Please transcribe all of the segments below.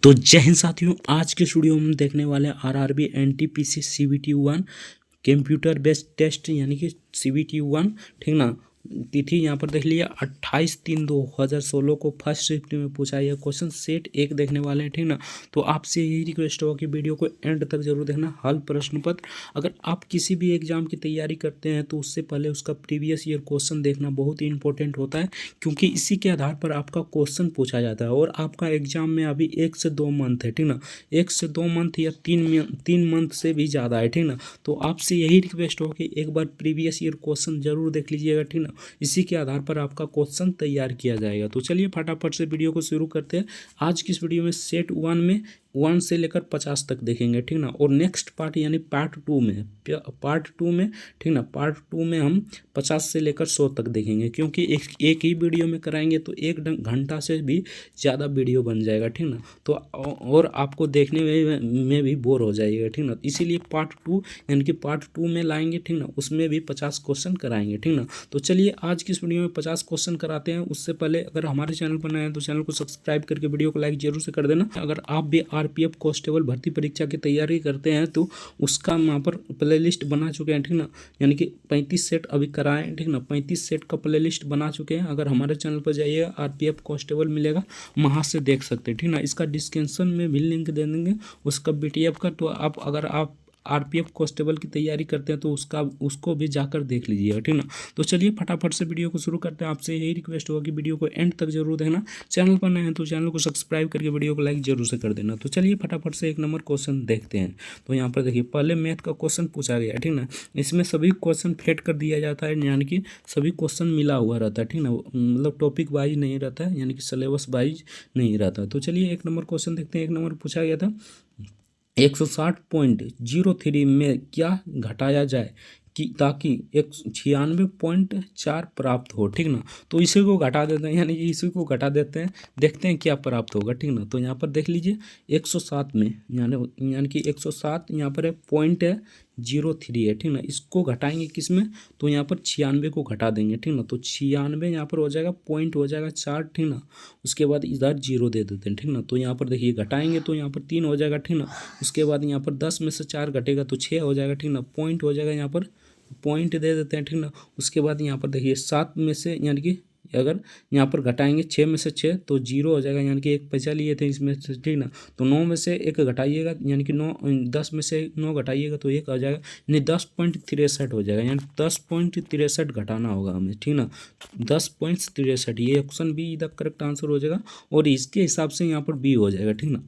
तो जय हिंद साथियों, आज के स्टूडियो में देखने वाले RRB NTPC CBT 1 computer based test यानी कि सीबीटी 1। ठीक ना। तिथि यहाँ पर देख लिया 28/3/2016 को फर्स्ट शिफ्ट में पूछा यह क्वेश्चन सेट 1 देखने वाले हैं। ठीक ना। तो आपसे यही रिक्वेस्ट होगा कि वीडियो को एंड तक जरूर देखना। हल प्रश्न पत्र, अगर आप किसी भी एग्जाम की तैयारी करते हैं तो उससे पहले उसका प्रीवियस ईयर क्वेश्चन देखना बहुत ही इंपॉर्टेंट होता है, क्योंकि इसी के आधार पर आपका क्वेश्चन पूछा जाता है। और आपका एग्जाम में अभी 1 से 2 मंथ है। ठीक ना। 1 से 2 मंथ या 3 मंथ से भी ज़्यादा है। ठीक ना। तो आपसे यही रिक्वेस्ट हो कि एक बार प्रीवियस ईयर क्वेश्चन जरूर देख लीजिएगा। ठीक ना। इसी के आधार पर आपका क्वेश्चन तैयार किया जाएगा। तो चलिए फटाफट से वीडियो को शुरू करते हैं। आज की इस वीडियो में सेट 1 में 1 से लेकर 50 तक देखेंगे। ठीक ना। और नेक्स्ट पार्ट यानी पार्ट 2 में ठीक ना, पार्ट 2 में हम 50 से लेकर 100 तक देखेंगे, क्योंकि एक ही वीडियो में कराएंगे तो 1 घंटा से भी ज़्यादा वीडियो बन जाएगा। ठीक ना। तो और आपको देखने में भी बोर हो जाएगा। ठीक ना। इसीलिए पार्ट 2 यानी कि पार्ट 2 में लाएंगे। ठीक ना। उसमें भी 50 क्वेश्चन कराएंगे। ठीक ना। तो चलिए आज की इस वीडियो में 50 क्वेश्चन कराते हैं। उससे पहले अगर हमारे चैनल पर नए हैं तो चैनल को सब्सक्राइब करके वीडियो को लाइक जरूर से कर देना। अगर आप भी आरपीएफ कांस्टेबल भर्ती परीक्षा की तैयारी करते हैं तो उसका वहाँ पर प्ले लिस्ट बना चुके हैं। ठीक ना। यानी कि 35 सेट अभी कराएं। ठीक ना। 35 सेट का प्ले लिस्ट बना चुके हैं। अगर हमारे चैनल पर जाइएगा आरपीएफ कांस्टेबल मिलेगा, वहाँ से देख सकते हैं। ठीक ना। इसका डिस्क्रिप्शन में भी लिंक दे देंगे उसका बीटीएफ का। तो आप अगर आप आरपीएफ कांस्टेबल की तैयारी करते हैं तो उसको भी जाकर देख लीजिएगा। ठीक ना। तो चलिए फटाफट से वीडियो को शुरू करते हैं। आपसे यही रिक्वेस्ट होगा कि वीडियो को एंड तक जरूर देखना। चैनल पर नए हैं तो चैनल को सब्सक्राइब करके वीडियो को लाइक जरूर से कर देना। तो चलिए फटाफट से 1 नंबर क्वेश्चन देखते हैं। तो यहाँ पर देखिए पहले मैथ का क्वेश्चन पूछा गया है। ठीक ना। इसमें सभी क्वेश्चन फ्लेट कर दिया जाता है, यानी कि सभी क्वेश्चन मिला हुआ रहता है। ठीक ना। मतलब टॉपिक वाइज नहीं रहता है, यानी कि सिलेबस वाइज नहीं रहता। तो चलिए 1 नंबर क्वेश्चन देखते हैं। 1 नंबर पूछा गया था 160.03 में क्या घटाया जाए कि ताकि 96.4 प्राप्त हो। ठीक ना। तो इसी को घटा देते हैं, यानी कि इसी को घटा देते हैं, देखते हैं क्या प्राप्त होगा। ठीक ना। तो यहाँ पर देख लीजिए 107 में यानी कि 107 यहाँ पर है, पॉइंट है 03 है। ठीक ना। इसको घटाएंगे किस में, तो यहाँ पर 96 को घटा देंगे। ठीक ना। तो 96 यहाँ पर हो जाएगा, पॉइंट हो जाएगा 4। ठीक ना। उसके बाद इधर 0 दे देते हैं। ठीक ना। तो यहाँ पर देखिए घटाएंगे तो यहाँ पर 3 हो जाएगा। ठीक ना। उसके बाद यहाँ पर 10 में से 4 घटेगा तो 6 हो जाएगा। ठीक ना। पॉइंट हो जाएगा, यहाँ पर पॉइंट दे देते हैं। ठीक ना। उसके बाद यहाँ पर देखिए 7 में से यानी कि अगर यहाँ पर घटाएंगे 6 में से 6 तो 0 हो जाएगा, यानी कि 1 पैसा लिए थे इसमें से। ठीक ना। तो 9 में से 1 घटाइएगा, यानी कि 10 में से 9 घटाइएगा तो 1 आ जाएगा, यानी 10.63 हो जाएगा, यानी 10.63 घटाना होगा हमें। ठीक ना। 10.63 ये ऑप्शन बी इधर करेक्ट आंसर हो जाएगा। और इसके हिसाब से यहाँ पर बी हो जाएगा। ठीक ना।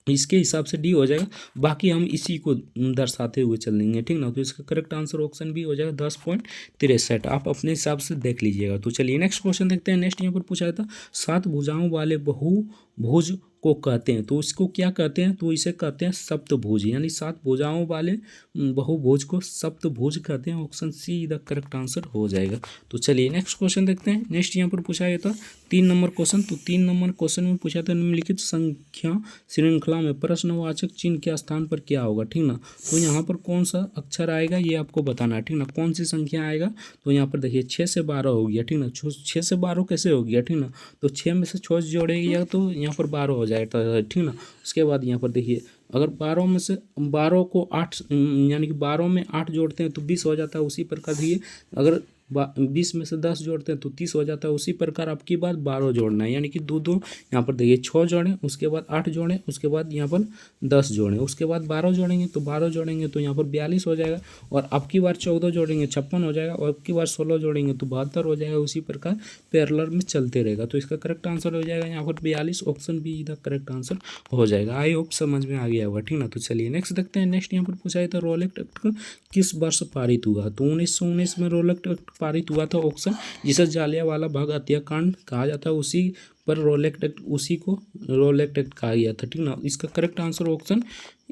इसके हिसाब से डी हो जाएगा, बाकी हम इसी को दर्शाते हुए चल देंगे। ठीक ना। तो इसका करेक्ट आंसर ऑप्शन बी हो जाएगा 10.63। आप अपने हिसाब से देख लीजिएगा। तो चलिए नेक्स्ट क्वेश्चन देखते हैं। नेक्स्ट यहाँ पर पूछा था 7 भुजाओं वाले बहुभुज को कहते हैं, तो इसको क्या कहते हैं, तो इसे कहते हैं सप्तभुज, यानी 7 भुजाओं वाले बहुभुज को सप्तभुज कहते हैं। Option see the correct answer हो जाएगा। तो चलिए नेक्स्ट क्वेश्चन देखते हैं। नेक्स्ट यहाँ पर पूछा गया था 3 नंबर क्वेश्चन। तो 3 नंबर क्वेश्चन में पूछा था निम्नलिखित संख्या श्रृंखला में प्रश्नवाचक चिन्ह के स्थान पर क्या होगा। ठीक ना। तो यहाँ पर कौन सा अक्षर आएगा ये आपको बताना है। ठीक ना। कौन सी संख्या आएगा, तो यहाँ पर देखिए 6 से 12 हो गया। ठीक ना। 6 से 12 कैसे हो गया। ठीक ना। तो 6 में से 6 जोड़ेगा तो यहाँ पर 12 हो जाएगा। ठीक ना। उसके बाद यहाँ पर देखिए अगर 12 में से 12 को 8 यानी कि 12 में 8 जोड़ते हैं तो 20 हो जाता है। उसी प्रकार देखिए अगर 20 में से 10 जोड़ते हैं तो 30 हो जाता है। उसी प्रकार आपकी बात 12 जोड़ना है, यानी कि दो यहाँ पर देखिए 6 जोड़ें, उसके बाद 8 जोड़ें, उसके बाद यहाँ पर 10 जोड़ें, उसके बाद 12 जोड़ेंगे तो 12 जोड़ेंगे तो यहाँ पर 42 हो जाएगा। और अब की बार 14 जोड़ेंगे 56 हो जाएगा, और अब की बार 16 जोड़ेंगे तो 72 हो जाएगा। उसी प्रकार पैरेलल में चलते रहेगा। तो इसका करेक्ट आंसर हो जाएगा यहाँ पर 42। ऑप्शन बी इधर करेक्ट आंसर हो जाएगा। आई होप समझ में आ गया होगा। ठीक ना। तो चलिए नेक्स्ट देखते हैं। नेक्स्ट यहाँ पर पूछा है तो रोलेक्ट एक्ट किस वर्ष पारित हुआ, तो 1919 में रोलेक्ट एक्ट पारित हुआ था। ऑप्शन जिसे जालियांवाला बाग हत्याकांड कहा जाता है, उसी पर रोलेक्ट एक्ट, उसी को रोलेक्ट एक्ट कहा गया था। ठीक ना। इसका करेक्ट आंसर ऑप्शन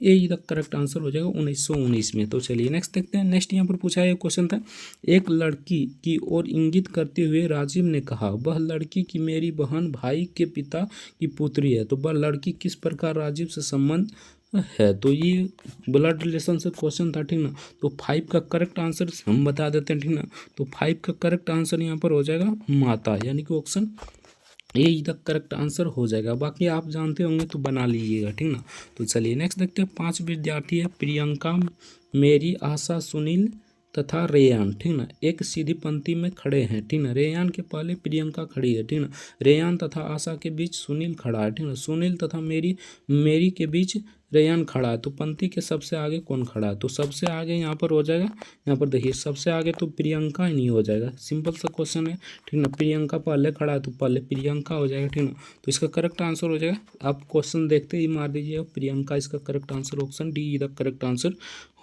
ए इधर करेक्ट आंसर हो जाएगा 1919 में। तो चलिए नेक्स्ट देखते हैं। नेक्स्ट यहाँ पर पूछा है क्वेश्चन था एक लड़की की ओर इंगित करते हुए राजीव ने कहा वह लड़की की मेरी बहन भाई के पिता की पुत्री है, तो वह लड़की किस प्रकार राजीव से संबंध है। तो ये ब्लड रिलेशन से क्वेश्चन था। ठीक ना। तो 5 का करेक्ट आंसर हम बता देते हैं। ठीक ना। तो 5 का करेक्ट आंसर यहाँ पर हो जाएगा माता, यानी कि ऑप्शन ये इधर करेक्ट आंसर हो जाएगा। बाकी आप जानते होंगे तो बना लीजिएगा, ठीक ना। तो चलिए नेक्स्ट देखते हैं। 5 विद्यार्थी है, प्रियंका, मेरी, आशा, सुनील तथा रेयान, ठीक ना, एक सीधी पंक्ति में खड़े हैं, ठीक ना। रेयान के पहले प्रियंका खड़ी है, ठीक ना। रेयान तथा आशा के बीच सुनील खड़ा है, ठीक ना। सुनील तथा मेरी के बीच रेयान खड़ा है। तो पंक्ति के सबसे आगे कौन खड़ा है? तो सबसे आगे यहाँ पर हो जाएगा, यहाँ पर देखिए सबसे आगे तो प्रियंका ही नहीं हो जाएगा, सिंपल सा क्वेश्चन है, ठीक ना। प्रियंका पहले खड़ा है तो पहले प्रियंका हो जाएगा, ठीक ना। तो इसका करेक्ट आंसर हो जाएगा, आप क्वेश्चन देखते ही मार दीजिएगा प्रियंका, इसका करेक्ट आंसर ऑप्शन डी इधर करेक्ट आंसर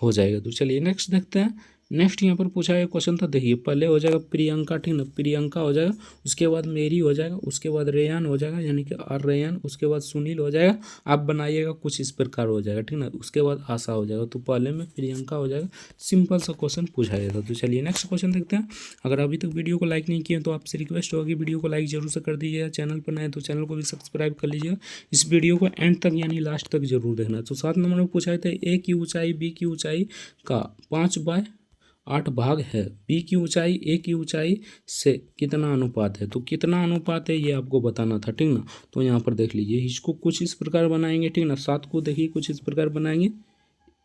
हो जाएगा। तो चलिए नेक्स्ट देखते हैं। नेक्स्ट यहाँ पर पूछा गया क्वेश्चन था, देखिए पहले हो जाएगा प्रियंका, ठीक ना, प्रियंका हो जाएगा, उसके बाद मेरी हो जाएगा, उसके बाद रेयान हो जाएगा यानी कि आर रेयान, उसके बाद सुनील हो जाएगा। आप बनाइएगा कुछ इस प्रकार हो जाएगा, ठीक ना। उसके बाद आशा हो जाएगा, तो पहले में प्रियंका हो जाएगा। सिंपल सा क्वेश्चन पूछा गया था। तो चलिए नेक्स्ट क्वेश्चन देखते हैं। अगर अभी तक वीडियो को लाइक नहीं किया तो आपसे रिक्वेस्ट होगी वीडियो को लाइक जरूर से कर दीजिएगा। चैनल पर नए तो चैनल को भी सब्सक्राइब कर लीजिएगा। इस वीडियो को एंड तक यानी लास्ट तक जरूर देखना। तो 7 नंबर में पूछा था, ए की ऊंचाई बी की ऊंचाई का 5/8 भाग है, बी की ऊंचाई ए की ऊंचाई से कितना अनुपात है? तो कितना अनुपात है ये आपको बताना था, ठीक ना। तो यहाँ पर देख लीजिए, इसको कुछ इस प्रकार बनाएंगे, ठीक ना। 7 को देखिए कुछ इस प्रकार बनाएंगे,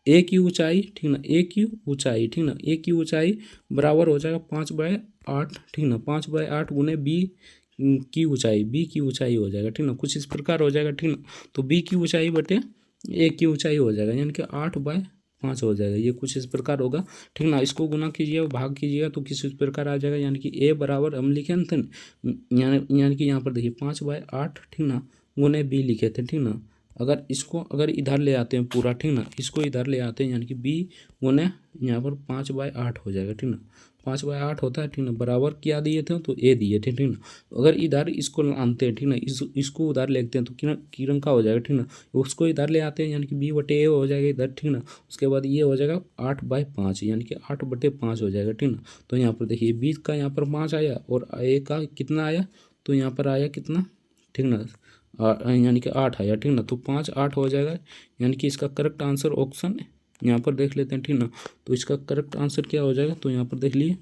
ए की ऊंचाई, ठीक ना, ए की ऊंचाई, ठीक ना, ए की ऊंचाई बराबर हो जाएगा 5/8, ठीक ना। 5/8 गुने बी की ऊंचाई, बी की ऊंचाई हो जाएगा, ठीक ना, कुछ इस प्रकार हो जाएगा, ठीक ना। तो बी की ऊंचाई बटे ए की ऊंचाई हो जाएगा, यानी कि 8/5 हो जाएगा, ये कुछ इस प्रकार होगा, ठीक ना। इसको गुना कीजिएगा, भाग कीजिएगा तो किस इस प्रकार आ जाएगा, यानी कि ए बराबर हम लिखे थे, यानी कि यहाँ पर देखिए 5/8, ठीक ना, गुने बी लिखे थे, ठीक ना। अगर इधर ले आते हैं पूरा, ठीक ना, इसको इधर ले आते हैं यानी कि बी गुने यहाँ पर 5/8 हो जाएगा, ठीक ना। 5/8 होता है, ठीक ना, बराबर क्या दिए थे तो ए दिए थे, ठीक ना। अगर इधर इसको आनते हैं, ठीक ना, इसको उधर ले लेते हैं तो किरण का हो जाएगा, ठीक ना। उसको इधर ले आते हैं यानी कि बी बटे ए हो जाएगा इधर, ठीक ना। उसके बाद ये हो जाएगा 8/5 यानी कि 8/5 हो जाएगा, ठीक ना। तो यहाँ पर देखिए 20 का यहाँ पर 5 आया और ए का कितना आया, तो यहाँ पर आया कितना, ठीक ना, यानी कि 8 आया, ठीक ना। तो 5/8 हो जाएगा, यानी कि इसका करेक्ट आंसर ऑप्शन यहाँ पर देख लेते हैं, ठीक ना। तो इसका करेक्ट आंसर क्या हो जाएगा, तो यहाँ पर देख लिए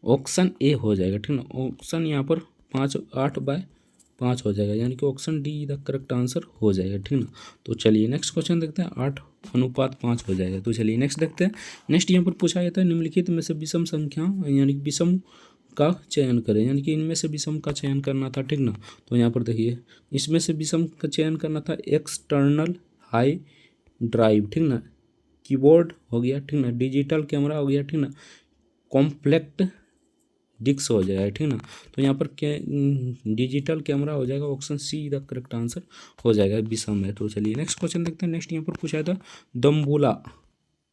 ऑप्शन ए हो जाएगा, ठीक ना। ऑप्शन यहाँ पर 8/5 हो जाएगा, यानी कि option D the correct answer हो जाएगा, ठीक ना। तो चलिए नेक्स्ट क्वेश्चन देखते हैं। 8:5 हो जाएगा। तो चलिए नेक्स्ट देखते हैं। नेक्स्ट यहाँ पर पूछा जाता है, निम्नलिखित में से विषम संख्या यानी कि विषम का चयन करें, यानी कि इनमें से विषम का चयन करना था, ठीक ना। तो यहाँ पर देखिए इसमें से विषम का चयन करना था, एक्सटर्नल हाई ड्राइव, ठीक ना, कीबोर्ड हो गया, ठीक ना, डिजिटल कैमरा हो गया, ठीक ना, कॉम्पैक्ट डिस्क हो जाएगा, ठीक ना। तो यहाँ पर डिजिटल कैमरा हो जाएगा, option see the correct answer हो जाएगा, विषम है। तो चलिए नेक्स्ट क्वेश्चन देखते हैं। नेक्स्ट यहाँ पर पूछा था, दम्बुला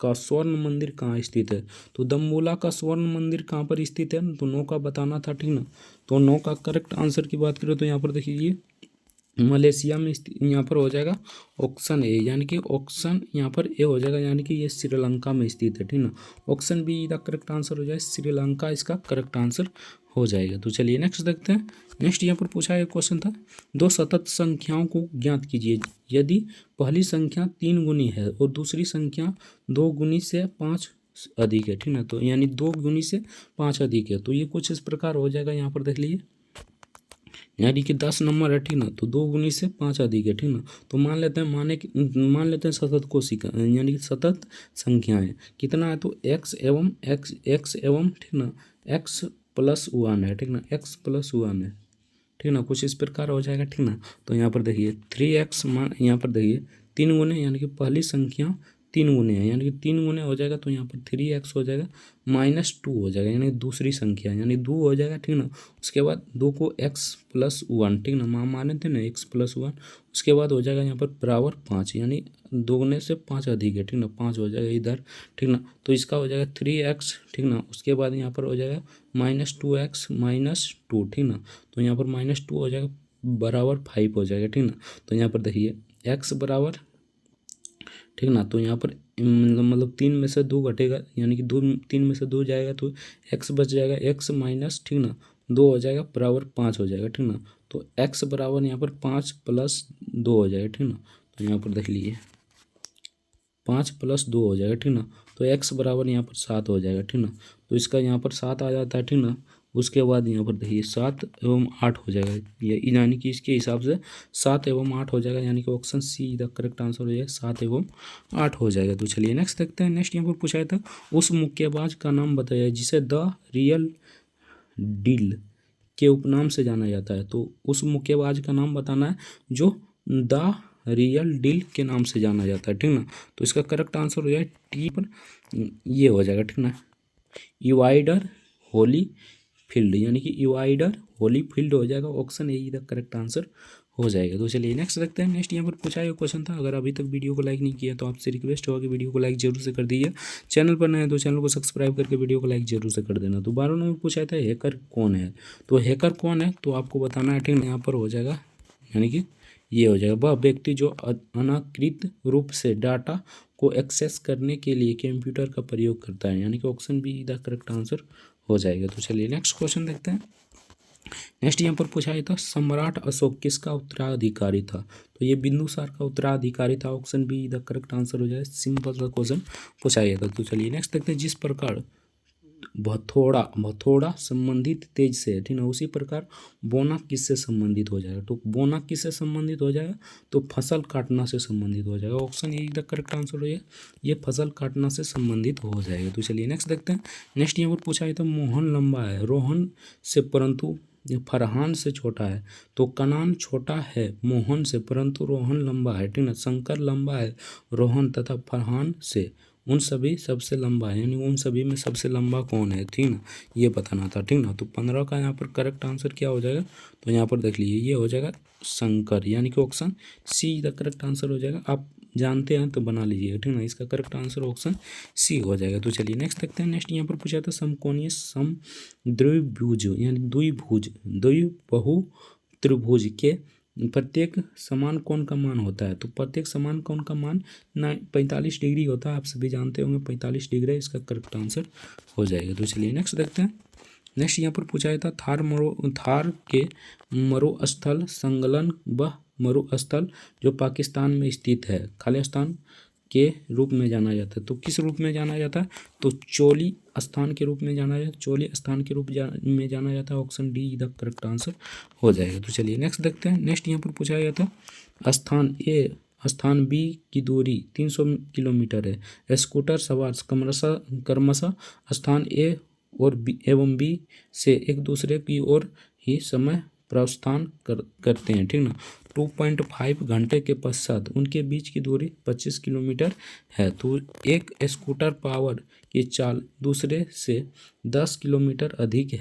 का स्वर्ण मंदिर कहाँ स्थित है? तो दम्बुला का स्वर्ण मंदिर कहाँ पर स्थित है, तो नो का बताना था, ठीक ना। तो नो का करेक्ट आंसर की बात करें तो यहाँ पर देखिए मलेशिया में यहाँ पर हो जाएगा ऑप्शन ए, यानी कि ऑप्शन यहाँ पर ए हो जाएगा, यानी कि ये श्रीलंका में स्थित है, ठीक ना। ऑप्शन बी का करेक्ट आंसर हो जाएगा, श्रीलंका इसका करेक्ट आंसर हो जाएगा। तो चलिए नेक्स्ट देखते हैं। नेक्स्ट यहाँ पर पूछा गया क्वेश्चन था, 2 सतत संख्याओं को ज्ञात कीजिए यदि पहली संख्या 3 गुनी है और दूसरी संख्या 2 गुनी से 5 अधिक है, ठीक ना। तो यानी 2 गुनी से 5 अधिक है, तो ये कुछ इस प्रकार हो जाएगा, यहाँ पर देख लीजिए, यानी कि 10 नंबर है, ठीक ना। तो 2 गुनी से 5 अधिक है, ठीक ना। तो मान लेते हैं सतत कोशिका यानी कि सतत संख्याएं कितना है, तो एक्स एवं ठीक ना, x+1 है, ठीक ना, x+1 है, ठीक ना, कुछ इस प्रकार हो जाएगा, ठीक ना। तो यहाँ पर देखिए 3x यहाँ पर देखिए 3 गुने, यानी कि पहली संख्या 3 गुने है, यानी कि 3 गुने हो जाएगा, तो यहाँ पर 3x हो जाएगा, -2 हो जाएगा, यानी दूसरी संख्या यानी 2 हो जाएगा, ठीक ना। उसके बाद 2 को x+1, ठीक ना, माने थे ना x+1, उसके बाद हो जाएगा यहाँ पर बराबर 5, यानी 2 गुने से 5 अधिक है, ठीक ना, 5 हो जाएगा इधर, ठीक ना। तो इसका हो जाएगा 3x, ठीक ना। उसके बाद यहाँ पर हो जाएगा -2x -2, ठीक ना। तो यहाँ पर -2 हो जाएगा बराबर 5 हो जाएगा, ठीक ना। तो यहाँ पर देखिए x बराबर, ठीक ना, तो यहाँ पर मतलब 3 में से 2 घटेगा, यानी कि 3 में से 2 जाएगा तो x बच जाएगा, x माइनस, ठीक ना, 2 हो जाएगा बराबर 5 हो जाएगा, ठीक ना। तो x बराबर यहाँ पर 5+2 हो जाएगा, ठीक ना। तो यहाँ पर देख लीजिए 5+2 हो जाएगा, ठीक ना। तो x बराबर यहाँ पर 7 हो जाएगा, ठीक ना। तो इसका यहाँ पर 7 आ जाता है, ठीक ना। उसके बाद यहाँ पर देखिए 7 एवं 8 हो जाएगा, ये यानी कि इसके हिसाब से 7 एवं 8 हो जाएगा, यानी कि option see the correct answer हो जाएगा, 7 एवं 8 हो जाएगा। तो चलिए नेक्स्ट देखते हैं। नेक्स्ट यहाँ पर पूछा था उस मुक्केबाज का नाम बताया जिसे द रियल डील के उपनाम से जाना जाता है। तो उस मुक्केबाज का नाम बताना है जो द रियल डील के नाम से जाना जाता है, ठीक ना। तो इसका करेक्ट आंसर हो जाएगा टी पर ये हो जाएगा, ठीक ना, इवाइडर होली फील्ड, यानी कि इवाइडर होली फील्ड हो जाएगा, option A the correct answer हो जाएगा। तो चलिए नेक्स्ट देखते हैं। नेक्स्ट यहाँ पर पूछा हुआ क्वेश्चन था, अगर अभी तक वीडियो को लाइक नहीं किया तो आपसे रिक्वेस्ट होगा कि वीडियो को लाइक जरूर से कर दीजिए, चैनल पर नए हैं तो चैनल को सब्सक्राइब करके वीडियो को लाइक जरूर से कर देना। तो 12 नंबर पूछा था हैकर कौन है, तो हैकर कौन है तो आपको बताना है, ठीक है। यहाँ पर हो जाएगा यानी कि ये हो जाएगा वह व्यक्ति जो अनाकृत रूप से डाटा को एक्सेस करने के लिए कंप्यूटर का प्रयोग करता है, यानी कि option be the correct answer हो जाएगा। तो चलिए नेक्स्ट क्वेश्चन देखते हैं। नेक्स्ट यहाँ पर पूछा गया था सम्राट अशोक किसका उत्तराधिकारी था, तो ये बिंदुसार का उत्तराधिकारी था, option be the correct answer हो जाए, सिंपल सा क्वेश्चन पूछा गया था। तो चलिए नेक्स्ट देखते हैं। जिस प्रकार भथोड़ा संबंधित तेज से, ठीक है, उसी प्रकार बोना किससे संबंधित हो जाएगा, तो बोना किससे संबंधित हो जाएगा तो फसल काटना से संबंधित हो जाएगा, option A the correct answer हो जाएगा, ये फसल काटना से संबंधित हो जाएगा। तो चलिए नेक्स्ट देखते हैं। नेक्स्ट यहाँ पर पूछा गया था मोहन लंबा है रोहन से परंतु फरहान से छोटा है, तो कनान छोटा है मोहन से परंतु रोहन लंबा है, ठीक ना। शंकर लंबा है रोहन तथा फरहान से, उन सभी सबसे लंबा है, यानी उन सभी में सबसे लंबा कौन है, ठीक ना, ये बताना था, ठीक ना। तो 15 का यहाँ पर करेक्ट आंसर क्या हो जाएगा, तो यहाँ पर देख लीजिए ये हो जाएगा शंकर, यानी कि option see the correct answer हो जाएगा। आप जानते हैं तो बना लीजिएगा, ठीक ना, इसका करेक्ट आंसर ऑप्शन सी हो जाएगा। तो चलिए नेक्स्ट देखते हैं। नेक्स्ट यहाँ पर पूछा था समकोणीय सम द्विभुज यानी द्विबहु त्रिभुज के प्रत्येक समान कोण का मान होता है, तो प्रत्येक समान कोण का मान 45 डिग्री होता है, आप सभी जानते होंगे 45 डिग्री, इसका करेक्ट आंसर हो जाएगा। तो चलिए नेक्स्ट देखते हैं। नेक्स्ट यहाँ पर पूछा था थार के मरुस्थल संलग्न वह मरुस्थल जो पाकिस्तान में स्थित है खालिस्तान के रूप में जाना जाता है, तो किस रूप में जाना जाता है तो चोली स्थान के रूप में जाना जाता है, चोली स्थान के रूप में जाना जाता है, option D the correct answer हो जाएगा। तो चलिए नेक्स्ट देखते हैं। नेक्स्ट यहाँ पर पूछा गया था स्थान ए स्थान बी की दूरी 300 किलोमीटर है, स्कूटर सवार क्रमशः स्थान ए और बी एवं बी से एक दूसरे की ओर ही समय प्रस्थान करते हैं, ठीक ना। 2.5 घंटे के पश्चात उनके बीच की दूरी 25 किलोमीटर है, तो एक स्कूटर पावर की चाल दूसरे से 10 किलोमीटर अधिक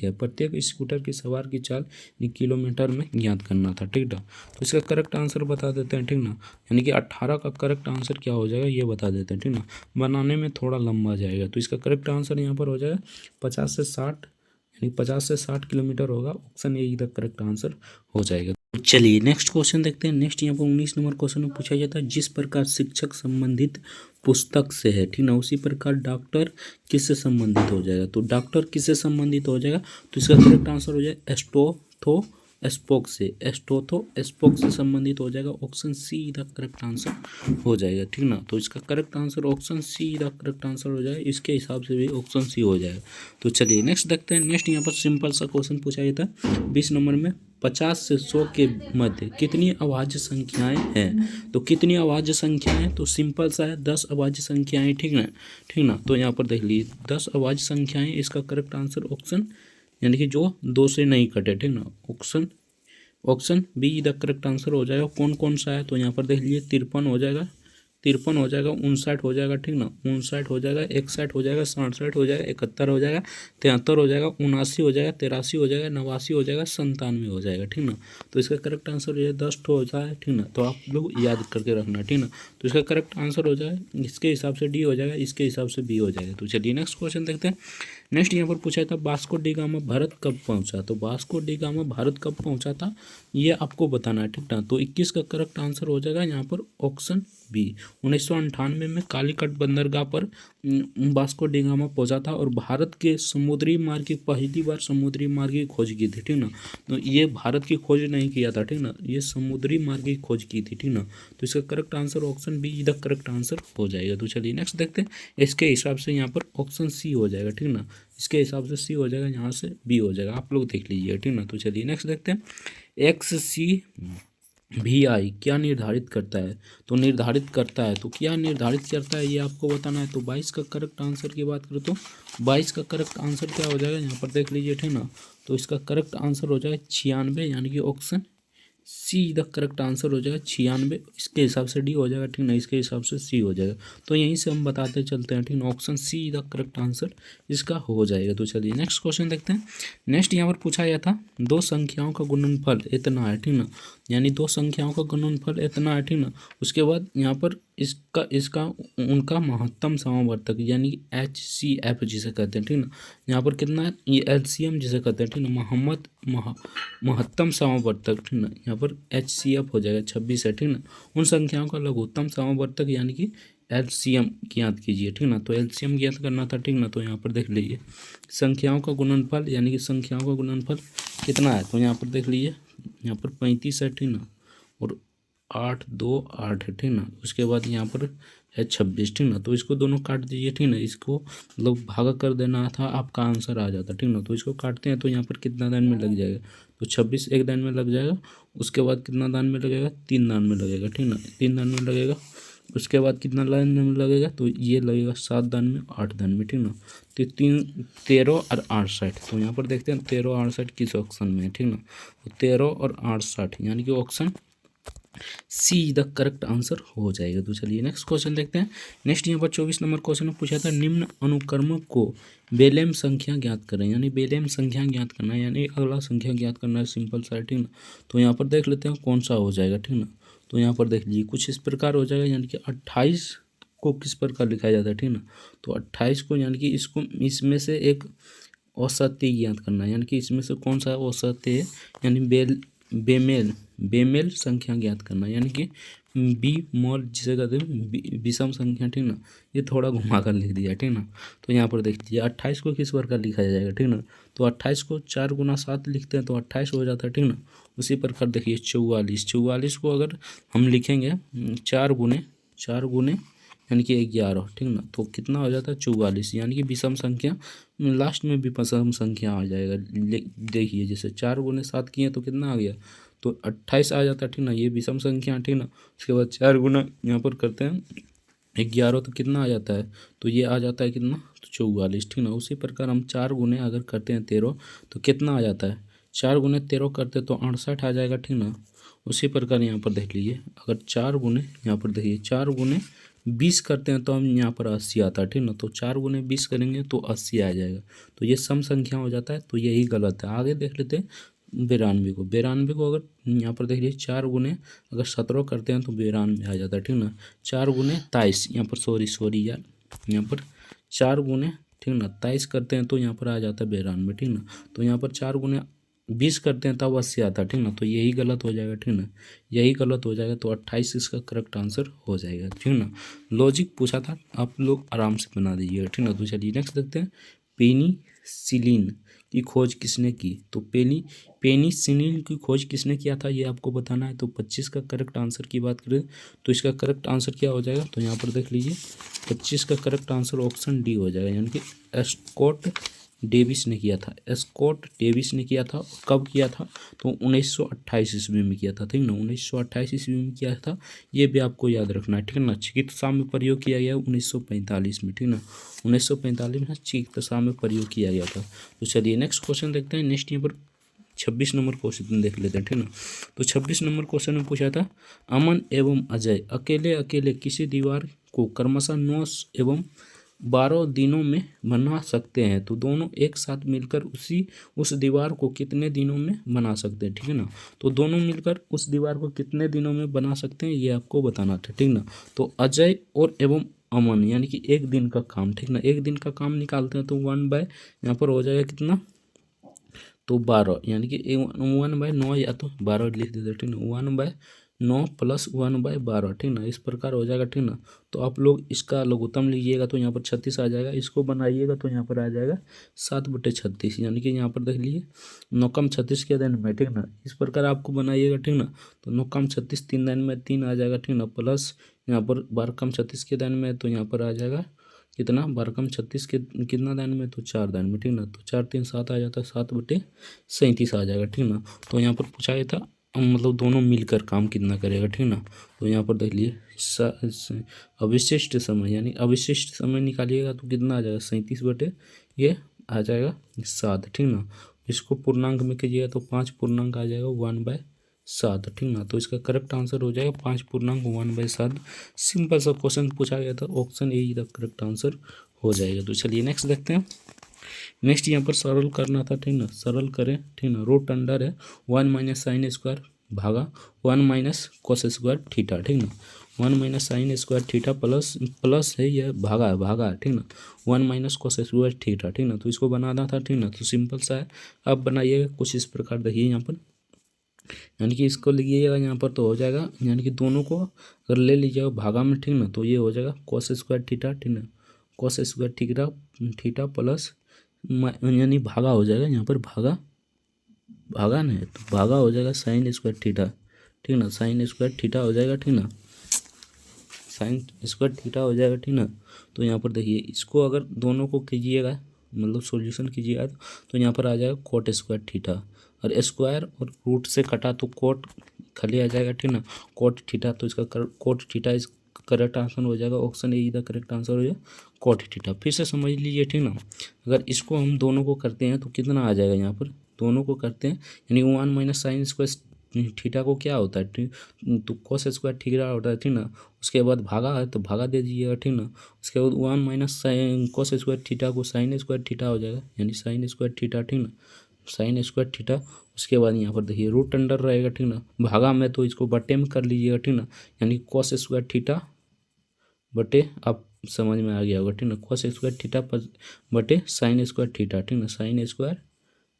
है। प्रत्येक स्कूटर की सवार की चाल किलोमीटर में ज्ञात करना था, ठीक ना। तो इसका करेक्ट आंसर बता देते हैं, ठीक ना, यानी कि 18 का करेक्ट आंसर क्या हो जाएगा ये बता देते हैं, ठीक ना, बनाने में थोड़ा लंबा जाएगा। तो इसका करेक्ट आंसर यहाँ पर हो जाएगा 50 से 60, यानी 50 से 60 किलोमीटर होगा, option A the correct answer हो जाएगा। चलिए नेक्स्ट क्वेश्चन देखते हैं। नेक्स्ट यहाँ पर 19 नंबर क्वेश्चन में पूछा जाता है जिस प्रकार शिक्षक संबंधित पुस्तक से है, ठीक ना, उसी प्रकार डॉक्टर किससे संबंधित हो जाएगा, तो डॉक्टर किससे संबंधित हो जाएगा तो इसका करेक्ट आंसर हो जाएगा एस्टोथो स्पोक से संबंधित हो जाएगा, option see the correct answer हो जाएगा, ठीक ना। तो इसका correct answer option see the correct answer हो जाएगा, इसके हिसाब से भी ऑप्शन सी हो जाएगा। तो चलिए नेक्स्ट देखते हैं। नेक्स्ट यहाँ पर सिंपल सा क्वेश्चन पूछा गया था 20 नंबर में 50 से 100 के मध्य कितनी अभाज्य संख्याएं हैं, तो कितनी अभाज्य संख्याएं, तो सिंपल सा है 10 अभाज्य संख्याएं, ठीक ना। तो यहाँ पर देख लीजिए 10 अभाज्य संख्याएं, इसका करेक्ट आंसर ऑप्शन यानी कि जो 2 से नहीं कटे, ठीक ना, option be the correct answer हो जाएगा। कौन कौन सा है तो यहाँ पर देख लीजिए 53 हो जाएगा, 59 हो जाएगा, ठीक ना, 59 हो जाएगा, 61 हो जाएगा, 67 हो जाएगा, 71 हो जाएगा, 73 हो जाएगा, 79 हो जाएगा, 83 हो जाएगा, 89 हो जाएगा, 97 हो जाएगा, ठीक ना। तो इसका करेक्ट आंसर ये 10 होता है, ठीक ना, तो आप लोग याद करके रखना, ठीक ना। तो इसका करेक्ट आंसर हो जाएगा, इसके हिसाब से डी हो जाएगा, इसके हिसाब से बी हो जाएगा। तो चलिए नेक्स्ट क्वेश्चन देखते हैं। नेक्स्ट यहाँ पर पूछा था वास्को डी गामा भारत कब पहुँचा, तो वास्को डी गामा भारत कब पहुँचा था ये आपको बताना है, ठीक ना। तो 21 का करेक्ट आंसर हो जाएगा यहाँ पर ऑप्शन बी। 1998 में कालीकट बंदरगाह पर वास्को डी गामा पहुंचा था और भारत के समुद्री मार्ग की पहली बार समुद्री मार्ग की खोज की थी, ठीक ना। तो ये भारत की खोज नहीं किया था, ठीक ना, ये समुद्री मार्ग की खोज की थी, ठीक ना। तो इसका correct answer option be the correct answer हो जाएगा। तो चलिए नेक्स्ट देखते हैं। इसके हिसाब से यहाँ पर ऑप्शन सी हो जाएगा, ठीक ना। इसके हिसाब से सी हो जाएगा, यहाँ से बी हो जाएगा, आप लोग देख लीजिए, ठीक ना। तो चलिए नेक्स्ट देखते हैं। एक्स सी भी आई क्या निर्धारित करता है, तो निर्धारित करता है तो क्या निर्धारित करता है ये आपको बताना है। तो 22 का करेक्ट आंसर की बात करें तो 22 का करेक्ट आंसर क्या हो जाएगा, यहाँ पर देख लीजिए, ठीक ना। तो इसका करेक्ट आंसर हो जाएगा 96, यानी कि option see the correct answer हो जाएगा 96। इसके हिसाब से डी हो जाएगा, ठीक ना, इसके हिसाब से सी हो जाएगा। तो यहीं से हम बताते चलते हैं, ठीक ना, option see the correct answer इसका हो जाएगा। तो चलिए नेक्स्ट क्वेश्चन देखते हैं। नेक्स्ट यहाँ पर पूछा गया था दो संख्याओं का गुणनफल इतना है, ठीक ना, यानी दो संख्याओं का गुणनफल इतना है, ठीक ना। उसके बाद यहाँ पर इसका इसका उनका महत्तम समावर्तक यानी HCF जिसे कहते हैं, ठीक ना, यहाँ पर कितना है, ये LCM जिसे कहते हैं, ठीक ना, महत्तम समावर्तक, ठीक ना, यहाँ पर HCF हो जाएगा 26 है, ठीक ना। उन संख्याओं का लघुत्तम समावर्तक यानी कि LCM ज्ञात कीजिए, ठीक ना। तो LCM ज्ञात करना था, ठीक ना। तो यहाँ पर देख लीजिए संख्याओं का गुणनफल यानी कि संख्याओं का गुणनफल कितना है, तो यहाँ पर देख लीजिए, यहाँ पर 35 है, ठीक ना, और 8 2 8 है, ठीक ना। उसके बाद यहाँ पर है 26, ठीक ना। तो इसको दोनों काट दीजिए, ठीक ना, इसको मतलब भागा कर देना था, आपका आंसर आ जाता, ठीक ना। तो इसको काटते हैं तो यहाँ पर कितना दान में लग जाएगा, तो 26 एक दान में लग जाएगा। उसके बाद कितना दान में लगेगा, 3 दान में लगेगा, ठीक ना, 3 दान में लगेगा। उसके बाद कितना दान में लगेगा, तो ये लगेगा 7 दान में, 8 दान में, ठीक ना। तो 13 और 68, तो यहाँ पर देखते हैं 13 और 68 किस ऑप्शन में है, ठीक ना। तो 13 और 68 यानी कि option see the correct answer हो जाएगा। तो चलिए नेक्स्ट क्वेश्चन देखते हैं। नेक्स्ट यहाँ पर 24 नंबर क्वेश्चन में पूछा था निम्न अनुक्रमों को बेलेम संख्या ज्ञात करें, यानी बेलेम संख्या ज्ञात करना है, यानी अगला संख्या ज्ञात करना है, सिंपल सा, ठीक ना। तो यहाँ पर देख लेते हैं कौन सा हो जाएगा, ठीक ना। तो यहाँ पर देख लीजिए कुछ इस प्रकार हो जाएगा, यानी कि 28 को किस प्रकार लिखा जाता है, ठीक ना। तो 28 को यानी कि इसको इसमें से एक औसत्य ज्ञात करना है, यानी कि इसमें से कौन सा औसत्य है, यानी बेमेल संख्या ज्ञात करना, यानी कि बी मॉल जिसे कहते हैं विषम संख्या, ठीक ना। ये थोड़ा घुमा कर लिख दिया, ठीक ना। तो यहाँ पर देख लीजिए 28 को किस प्रकार लिखा जाएगा, ठीक ना। तो 28 को 4 गुना 7 लिखते हैं तो 28 हो जाता है, ठीक ना। उसी प्रकार देखिए 44 को अगर हम लिखेंगे 4 गुने यानी कि 11, ठीक ना, तो कितना हो जाता है 44, यानी कि विषम संख्या, लास्ट में भी विषम संख्या आ जाएगा। देखिए जैसे 4 गुने 7 किए तो कितना आ गया, तो 28 आ जाता है, ठीक ना, ये विषम संख्या, ठीक ना। उसके बाद 4 गुना यहाँ पर करते हैं 11 तो कितना आ जाता है, तो ये आ जाता है कितना, तो 44, ठीक ना। उसी प्रकार हम 4 गुने अगर करते हैं 13 तो कितना आ जाता है, 4 गुने 13 करते तो 68 आ जाएगा, ठीक ना। उसी प्रकार यहाँ पर देख लीजिए अगर 4 गुने यहाँ पर देखिए 4 गुने 20 करते हैं तो हम यहाँ पर 80 आता है, ठीक ना। तो 4 गुने 20 करेंगे तो 80 आ जाएगा, तो ये सम संख्या हो जाता है, तो यही गलत है। आगे देख लेते हैं 92 को अगर यहाँ पर देख लीजिए 4 गुने अगर 17 करते हैं तो 92 आ जाता है, ठीक ना। 4 गुने 23 यहाँ पर सॉरी यार, यहाँ पर 4 गुने, ठीक ना, 23 करते हैं तो यहाँ पर आ जाता है 92, ठीक ना। तो यहाँ पर 4 गुने 20 करते हैं तब 80 आता है, ठीक ना। तो यही गलत हो जाएगा, ठीक ना, यही गलत हो जाएगा। तो 28 इसका करेक्ट आंसर हो जाएगा, ठीक ना। लॉजिक पूछा था, आप लोग आराम से बना दीजिएगा, ठीक ना। तो चलिए नेक्स्ट देखते हैं। पेनिसिलिन की खोज किसने की, तो पेनिसिलिन की खोज किसने किया था ये आपको बताना है। तो 25 का करेक्ट आंसर की बात करें तो इसका करेक्ट आंसर क्या हो जाएगा, तो यहाँ पर देख लीजिए 25 का करेक्ट आंसर ऑप्शन डी हो जाएगा, यानी कि स्कॉट डेविस ने किया था। स्कॉट डेविस ने किया था, कब किया था, तो 1928 ईस्वी में किया था, ठीक ना। 1928 ईस्वी में किया था, ये भी आपको याद रखना है, ठीक है ना। चिकित्सा में प्रयोग किया गया 1945 में, ठीक ना, 1945 में चिकित्सा में प्रयोग किया गया था। तो चलिए नेक्स्ट क्वेश्चन देखते हैं। नेक्स्ट यहाँ पर 26 नंबर क्वेश्चन देख लेते हैं, ठीक ना। तो 26 नंबर क्वेश्चन में पूछा था अमन एवं अजय अकेले अकेले किसी दीवार को क्रमशः 9 एवं 12 दिनों में बना सकते हैं, तो दोनों एक साथ मिलकर उस दीवार को कितने दिनों में बना सकते हैं, ठीक है ना। तो दोनों मिलकर उस दीवार को कितने दिनों में बना सकते हैं ये आपको बताना था, ठीक ना। तो अजय और एवं अमन यानी कि एक दिन का काम, ठीक ना, एक दिन का काम निकालते हैं तो 1/, यहाँ पर हो जाएगा कितना, तो 12, यानी कि 1/9 या तो 12 लिख देते, ठीक ना, 1/9 + 1/12, ठीक ना, इस प्रकार हो जाएगा, ठीक ना। तो आप लोग इसका लघुत्तम लीजिएगा तो यहाँ पर 36 आ जाएगा, इसको बनाइएगा तो यहाँ पर आ जाएगा 7/36, यानी कि यहाँ पर देख लीजिए 9 × 36 के दिन में, ठीक ना, इस प्रकार आपको बनाइएगा, ठीक ना। तो 9 × 36 3 दिन में 3 आ जाएगा, ठीक ना, प्लस यहाँ पर 12 × 36 के दिन में तो यहाँ पर आ जाएगा कितना 12×36 कितना दान में, तो 4 दान में, ठीक ना। तो 4 3 7 आ जाता है, 7/37 आ जाएगा, ठीक ना। तो यहाँ पर पूछा गया था मतलब दोनों मिलकर काम कितना करेगा, ठीक ना। तो यहाँ पर देख लिए अवशिष्ट समय यानी अवशिष्ट समय निकालिएगा तो कितना आ जाएगा 37 ये आ जाएगा 7, ठीक ना। इसको पूर्णांक में कीजिएगा तो 5 पूर्णांक आ जाएगा 1/7, ठीक ना। तो इसका करेक्ट आंसर हो जाएगा 5 पूर्णांक 1/7। सिंपल सा क्वेश्चन पूछा गया था, option A he the correct answer हो जाएगा। तो चलिए नेक्स्ट देखते हैं। नेक्स्ट यहाँ पर सरल करना था, ठीक ना। सरल करें, ठीक ना। रूट अंडर है 1 - sin स्क्वायर भागा 1 - cos स्क्वायर थीटा, ठीक ना। 1 - sin स्क्वायर थीटा प्लस है, यह भागा है, ठीक ना। 1 - cos स्क्वायर थीटा, ठीक ना। तो इसको बनाना था, ठीक ना। तो सिंपल सा है, अब बनाइएगा कुछ इस प्रकार। देखिए यहाँ पर यानी कि इसको लिखिएगा यहाँ पर तो हो जाएगा, यानी कि दोनों को अगर ले लीजिएगा भागा में, ठीक ना। तो ये हो जाएगा cos स्क्वायर थीटा, ठीक ना। cos स्क्वायर थीटा प्लस यानी भागा हो जाएगा यहाँ पर, भागा नहीं तो भागा हो जाएगा साइन स्क्वायर थीटा, ठीक ना। साइन स्क्वायर थीटा हो जाएगा, ठीक ना। साइन स्क्वायर थीटा हो जाएगा, ठीक ना। तो यहाँ पर देखिए इसको अगर दोनों को कीजिएगा मतलब सॉल्यूशन कीजिएगा तो यहाँ पर आ जाएगा कोट स्क्वायर थीटा, और स्क्वायर और रूट से कटा तो कोट खाली आ जाएगा, ठीक ना। कोट थीटा, तो इसका कोट थीटा इस करेक्ट आंसर हो जाएगा, ऑप्शन ए इधर करेक्ट आंसर हो जाएगा कोट थीटा। फिर से समझ लीजिए, ठीक ना। अगर इसको हम दोनों को करते हैं तो कितना आ जाएगा, यहाँ पर दोनों को करते हैं यानी 1 - sin स्क्वायर थीटा को क्या होता है, ठीक, तो cos स्क्वायर थीटा होता है, ठीक ना। उसके बाद भागा है तो भागा दे दीजिएगा, ठीक ना। उसके बाद 1 - sin cos स्क्वायर थीटा को साइन स्क्वायर थीटा हो जाएगा, यानी साइन स्क्वायर थीटा, ठीक ना। साइन स्क्वायर थीटा, उसके बाद यहाँ पर देखिए रूट अंडर रहेगा, ठीक ना। भागा में तो इसको बटे में कर लीजिएगा, ठीक ना। यानी cos स्क्वायर थीटा बटे, आप समझ में आ गया होगा, ठीक ना। cos स्क्वायर थीटा बटे साइन स्क्वायर थीटा, ठीक ना। साइन स्क्वायर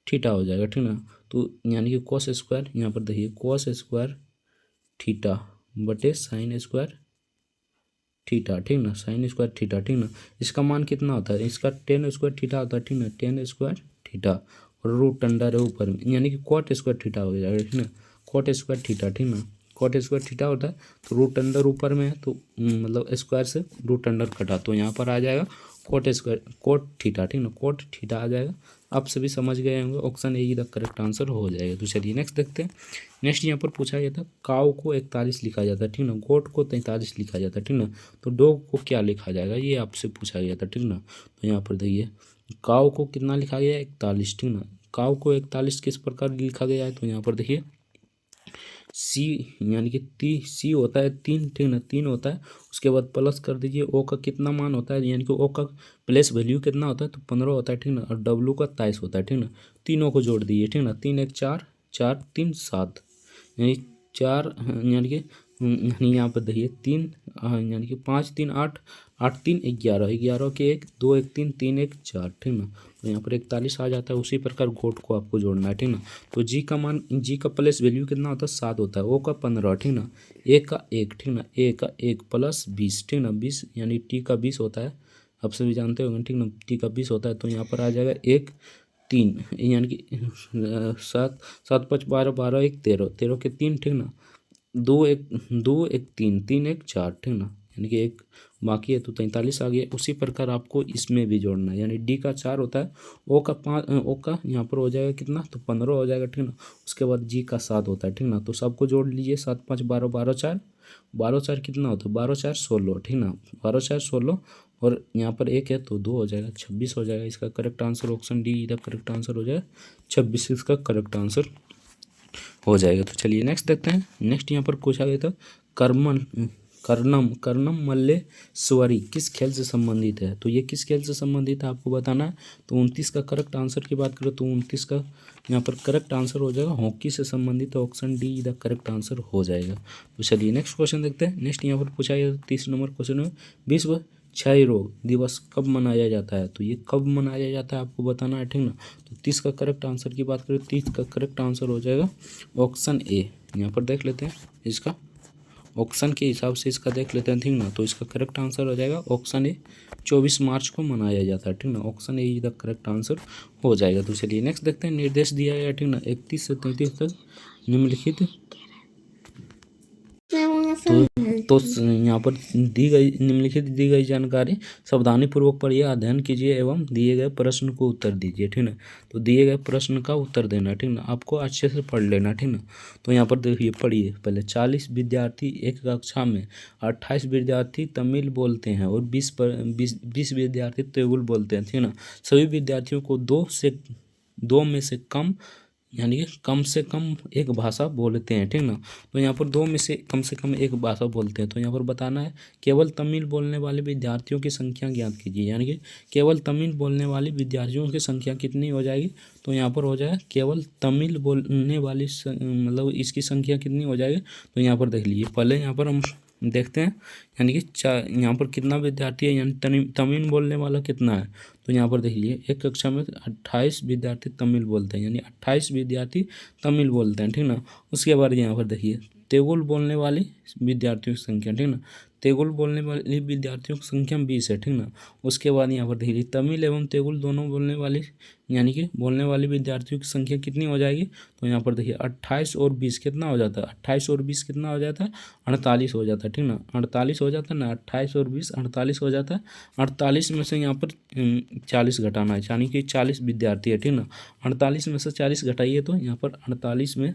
थीटा हो जाएगा, ठीक ना। तो यानी कि cos स्क्वायर, यहाँ पर देखिए cos स्क्वायर थीटा बटे साइन स्क्वायर थीटा, ठीक ना। साइन स्क्वायर थीटा, ठीक ना। इसका मान कितना होता है, इसका टेन स्क्वायर थीटा होता है, ठीक ना। टेन स्क्वायर थीटा और रूट अंडर है ऊपर में, यानी कि कॉट स्क्वायर थीटा हो जाएगा, ठीक ना। कॉट स्क्वायर थीटा, ठीक ना। कॉट स्क्वायर थीटा होता है तो रूट अंडर ऊपर में है तो मतलब स्क्वायर से रूट अंडर कटा तो यहाँ पर आ जाएगा कोट स्क्वायर कोट थीटा, ठीक ना। कोट थीटा आ जाएगा। आप सभी समझ गए होंगे, option A the correct answer हो जाएगा। तो चलिए नेक्स्ट देखते हैं। नेक्स्ट यहाँ पर पूछा गया था काऊ को 41 लिखा जाता है, ठीक ना। गोट को 43 लिखा जाता है, ठीक ना। तो डॉग को क्या लिखा जाएगा, ये आपसे पूछा गया था, ठीक ना। तो यहाँ पर देखिए काऊ को कितना लिखा गया है 41, ठीक ना। काऊ को 41 किस प्रकार लिखा गया है, तो यहाँ पर देखिए सी यानी कि सी होता है 3, ठीक ना। 3 होता है, उसके बाद प्लस कर दीजिए ओ का कितना मान होता है, यानी कि ओ का प्लेस वैल्यू कितना होता है तो 15 होता है, ठीक ना। और डब्लू का 23 होता है, ठीक ना। तीनों को जोड़ दीजिए, ठीक ना। 3 1 4, 4 3 7, यानी 4 यानी कि यहाँ पर देखिए 3 यानी कि 5 3 8, 8 3 11, 11 के 1 2 1 3 3 1 4, ठीक ना। तो यहाँ पर 41 आ जाता है। उसी प्रकार गोट को आपको जोड़ना है, ठीक ना। तो जी का मान, जी का प्लस वैल्यू कितना होता है 7 होता है, ओ का 15, ठीक ना। ए का 1, ठीक ना। ए का 1 प्लस 20, ठीक ना। 20 यानी टी का 20 होता है, आप सभी जानते होंगे, ठीक ना। टी का 20 होता है तो यहाँ पर आ जाएगा 1 3 यानी कि 7 7 5 12 12 1 13, 13 के 3, ठीक ना। 2 1 3 3 1 4, ठीक ना। यानी कि एक बाकी है तो 43 आ गया। उसी प्रकार आपको इसमें भी जोड़ना है, यानी डी का 4 होता है, ओ का 5, ओ का यहाँ पर हो जाएगा कितना तो 15 हो जाएगा, ठीक ना। उसके बाद जी का 7 होता है, ठीक ना। तो सबको जोड़ लीजिए, 7 5 12 12 4, 12 4 कितना होता है 12 4 16, ठीक ना। 12 4 16 और यहाँ पर एक है तो 2 हो जाएगा, 26 हो जाएगा। इसका करेक्ट आंसर ऑप्शन डी इधर करेक्ट आंसर हो जाएगा 26, इसका करेक्ट आंसर हो जाएगा। तो चलिए नेक्स्ट देखते हैं। नेक्स्ट यहाँ पर पूछा गया था कर्णम मल्लेश्वरी किस खेल से संबंधित है, तो ये किस खेल से संबंधित है आपको बताना है। तो 29 का करेक्ट आंसर की बात करें तो 29 का यहाँ पर करेक्ट आंसर हो जाएगा हॉकी से संबंधित, ऑप्शन डी इधर करेक्ट आंसर हो जाएगा। तो चलिए नेक्स्ट क्वेश्चन देखते हैं। नेक्स्ट यहाँ पर पूछा गया 30 नंबर क्वेश्चन में विश्व क्षय रोग दिवस कब मनाया जाता है, तो ये कब मनाया जाता है आपको बताना है, ठीक ना। तो 30 का करेक्ट आंसर की बात करें, 30 का करेक्ट आंसर हो जाएगा ऑप्शन ए। यहाँ पर देख लेते हैं इसका, ऑप्शन के हिसाब से इसका देख लेते हैं, ठीक ना। तो इसका करेक्ट आंसर हो जाएगा ऑप्शन ए, 24 मार्च को मनाया जाता है, ठीक ना। Option A the correct answer हो जाएगा। तो चलिए नेक्स्ट देखते हैं। निर्देश दिया गया, ठीक ना, 31 से 33 तक निम्नलिखित तो तो यहाँ पर दी गई निम्नलिखित दी गई जानकारी सावधानी पूर्वक पढ़िए, अध्ययन कीजिए एवं दिए गए प्रश्न को उत्तर दीजिए। ठीक ना, तो दिए गए प्रश्न का उत्तर देना। ठीक ना, आपको अच्छे से पढ़ लेना। ठीक ना, तो यहाँ पर देखिए पढ़िए पहले। 40 विद्यार्थी एक कक्षा में 28 विद्यार्थी तमिल बोलते हैं और 20 विद्यार्थी तेलुगु बोलते हैं। ठीक ना, सभी विद्यार्थियों को दो में से कम यानी कि कम से कम एक भाषा बोलते हैं। ठीक ना, तो यहाँ पर दो में से कम एक भाषा बोलते हैं। तो यहाँ पर बताना है केवल तमिल बोलने वाले विद्यार्थियों की संख्या ज्ञात कीजिए। यानी कि केवल तमिल बोलने वाले विद्यार्थियों की संख्या कितनी हो जाएगी, तो यहाँ पर हो जाएगा केवल तमिल बोलने वाली मतलब इसकी संख्या कितनी हो जाएगी। तो यहाँ पर देख लीजिए, पहले यहाँ पर हम देखते हैं यानी कि यहाँ पर कितना विद्यार्थी है, यानी तमिल बोलने वाला कितना है। तो यहाँ पर देख लीजिए एक कक्षा में 28 विद्यार्थी तमिल बोलते हैं, यानी 28 विद्यार्थी तमिल बोलते हैं। ठीक ना, उसके बाद यहाँ पर देखिए तेलुगु बोलने वाले विद्यार्थियों की संख्या। ठीक ना, तेलुगु बोलने वाले विद्यार्थियों की संख्या 20 है। ठीक ना, उसके बाद यहाँ पर देखिए तमिल एवं तेलुगु दोनों बोलने वाले यानी कि बोलने वाले विद्यार्थियों की संख्या कितनी हो जाएगी। तो यहाँ पर देखिए 28 और 20 कितना हो जाता है, 28 और 20 कितना हो जाता है, 48 हो जाता है। ठीक ना, 48 हो जाता है ना, 28 और 20 48 हो जाता है। 48 में से यहाँ पर 40 घटाना है, यानी कि 40 विद्यार्थी है। ठीक ना, 48 में से 40 घटाइए तो यहाँ पर 48 में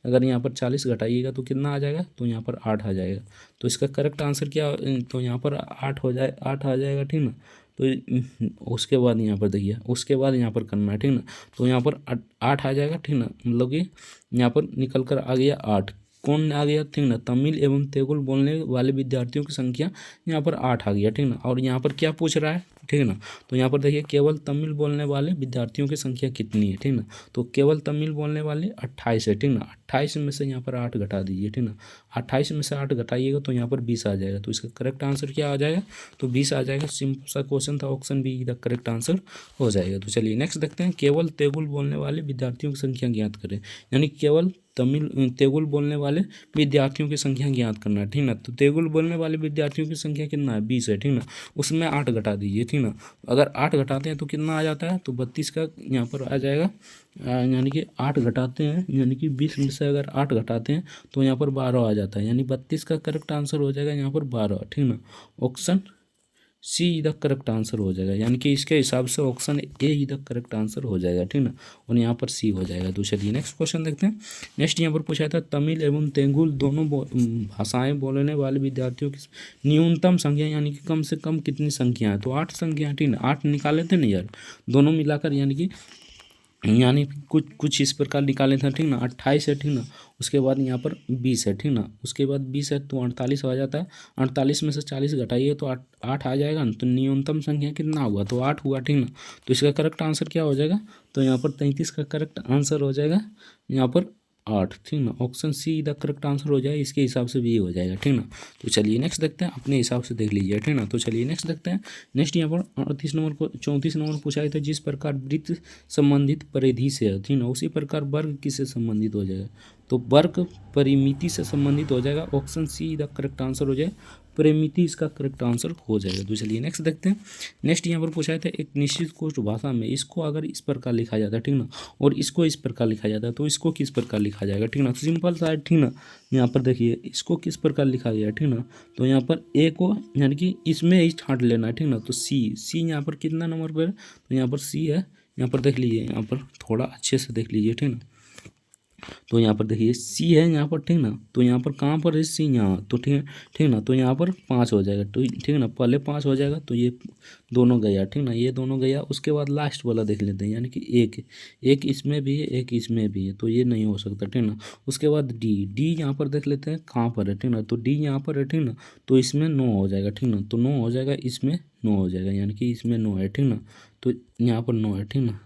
अगर यहाँ पर 40 घटाइएगा तो कितना आ जाएगा, तो यहाँ पर 8 आ जाएगा। तो इसका करेक्ट आंसर क्या, तो यहाँ पर 8 आ जाएगा। ठीक ना, तो उसके बाद यहाँ पर देखिए उसके बाद यहाँ पर करना है। ठीक ना, तो यहाँ पर 8 आ जाएगा। ठीक ना, मतलब कि यहाँ पर निकल कर आ गया 8। कौन आ गया, ठीक ना, तमिल एवं तेलुगु बोलने वाले विद्यार्थियों की संख्या यहाँ पर 8 आ गया। ठीक ना, और यहाँ पर क्या पूछ रहा है, ठीक है ना, तो यहाँ पर देखिए केवल तमिल बोलने वाले विद्यार्थियों की संख्या कितनी है। ठीक ना, तो केवल तमिल बोलने वाले 28 है। ठीक ना, 28 में से यहाँ पर 8 घटा दीजिए। ठीक ना, 28 में से 8 घटाइएगा तो यहाँ पर 20 आ जाएगा। तो इसका करेक्ट आंसर क्या आ जाएगा, तो 20 आ जाएगा। सिंपल सा क्वेश्चन था, option be the correct answer हो जाएगा। तो चलिए नेक्स्ट देखते हैं, केवल तेलुगु बोलने वाले विद्यार्थियों की संख्या ज्ञात करें। यानी केवल तेलुगु बोलने वाले विद्यार्थियों की संख्या ज्ञात करना है। ठीक ना, तो तेलुगु बोलने वाले विद्यार्थियों की संख्या कितना है, 20 है। ठीक ना, उसमें 8 घटा दीजिए। ठीक ना, अगर 8 घटाते हैं तो कितना आ जाता है, तो 32 का यहाँ पर आ जाएगा। यानी कि 8 घटाते हैं, यानी कि 20 में से अगर 8 घटाते हैं तो यहाँ पर 12 आ जाता है। यानी 32 का करेक्ट आंसर हो जाएगा यहाँ पर 12। ठीक ना, option see the correct answer हो जाएगा। यानी कि इसके हिसाब से option A he the correct answer हो जाएगा। ठीक ना, और यहाँ पर सी हो जाएगा। तो चलिए नेक्स्ट क्वेश्चन देखते हैं। नेक्स्ट यहाँ पर पूछा था तमिल एवं तेलुगु दोनों भाषाएं बोलने वाले विद्यार्थियों की न्यूनतम संख्या यानी कि कम से कम कितनी संख्या है, तो 8 संख्या। ठीक ना, 8 निकाले थे ना यार, दोनों मिलाकर यानी कुछ इस प्रकार निकाले थे। ठीक ना, 28 है। ठीक ना, उसके बाद यहाँ पर 20 है। ठीक ना, उसके बाद 20 है तो 48 आ जाता है। 48 में से 40 घटाइए तो 8 आ जाएगा ना, तो न्यूनतम संख्या कितना हुआ, तो 8 हुआ। ठीक ना, तो इसका करेक्ट आंसर क्या हो जाएगा, तो यहाँ पर 33 का करेक्ट आंसर हो जाएगा यहाँ पर 8। ठीक ना, option see the correct answer हो जाएगा, इसके हिसाब से भी हो जाएगा। ठीक ना, तो चलिए नेक्स्ट देखते हैं, अपने हिसाब से देख लीजिए। ठीक ना, तो चलिए नेक्स्ट देखते हैं। नेक्स्ट यहाँ पर 34 नंबर पूछा गया था, जिस प्रकार वृत्त संबंधित परिधि से है, ठीक ना, उसी प्रकार वर्ग किससे संबंधित हो जाएगा, तो वर्ग परिमिति से संबंधित हो जाएगा। Option see the correct answer हो जाए, परिमिति इसका करेक्ट आंसर हो जाएगा। तो चलिए नेक्स्ट देखते हैं। नेक्स्ट यहाँ पर पूछा है एक निश्चित कोश भाषा में इसको अगर इस प्रकार लिखा जाता है, ठीक ना, और इसको इस प्रकार लिखा जाता है, तो इसको किस प्रकार लिखा जाएगा। ठीक ना, सिंपल सा है। ठीक ना, यहाँ पर देखिए इसको किस प्रकार लिखा गया है। ठीक ना, तो यहाँ पर ए को यानी कि इसमें ही छांट लेना है। ठीक ना, तो सी यहाँ पर कितना नंबर पर है, तो यहाँ पर सी है। यहाँ पर देख लीजिए, यहाँ पर थोड़ा अच्छे से देख लीजिए। ठीक ना, तो यहाँ पर देखिए सी है यहाँ पर। ठीक ना, तो यहाँ पर कहाँ पर है सी, यहाँ, तो ठीक ना, तो यहाँ पर 5 हो जाएगा। तो ठीक है ना, पहले 5 हो जाएगा, तो ये दोनों गया। ठीक ना, ये दोनों गया। उसके बाद लास्ट वाला देख लेते हैं, यानी कि एक इसमें भी है, एक इसमें भी है, तो ये नहीं हो सकता। ठीक ना, उसके बाद डी यहाँ पर देख लेते हैं कहाँ पर है। ठीक ना, तो डी यहाँ पर है। ठीक ना, तो इसमें 9 हो जाएगा। ठीक ना, तो 9 हो जाएगा, इसमें 9 हो जाएगा, यानी कि इसमें 9 है। ठीक ना, तो यहाँ पर 9 है। ठीक ना,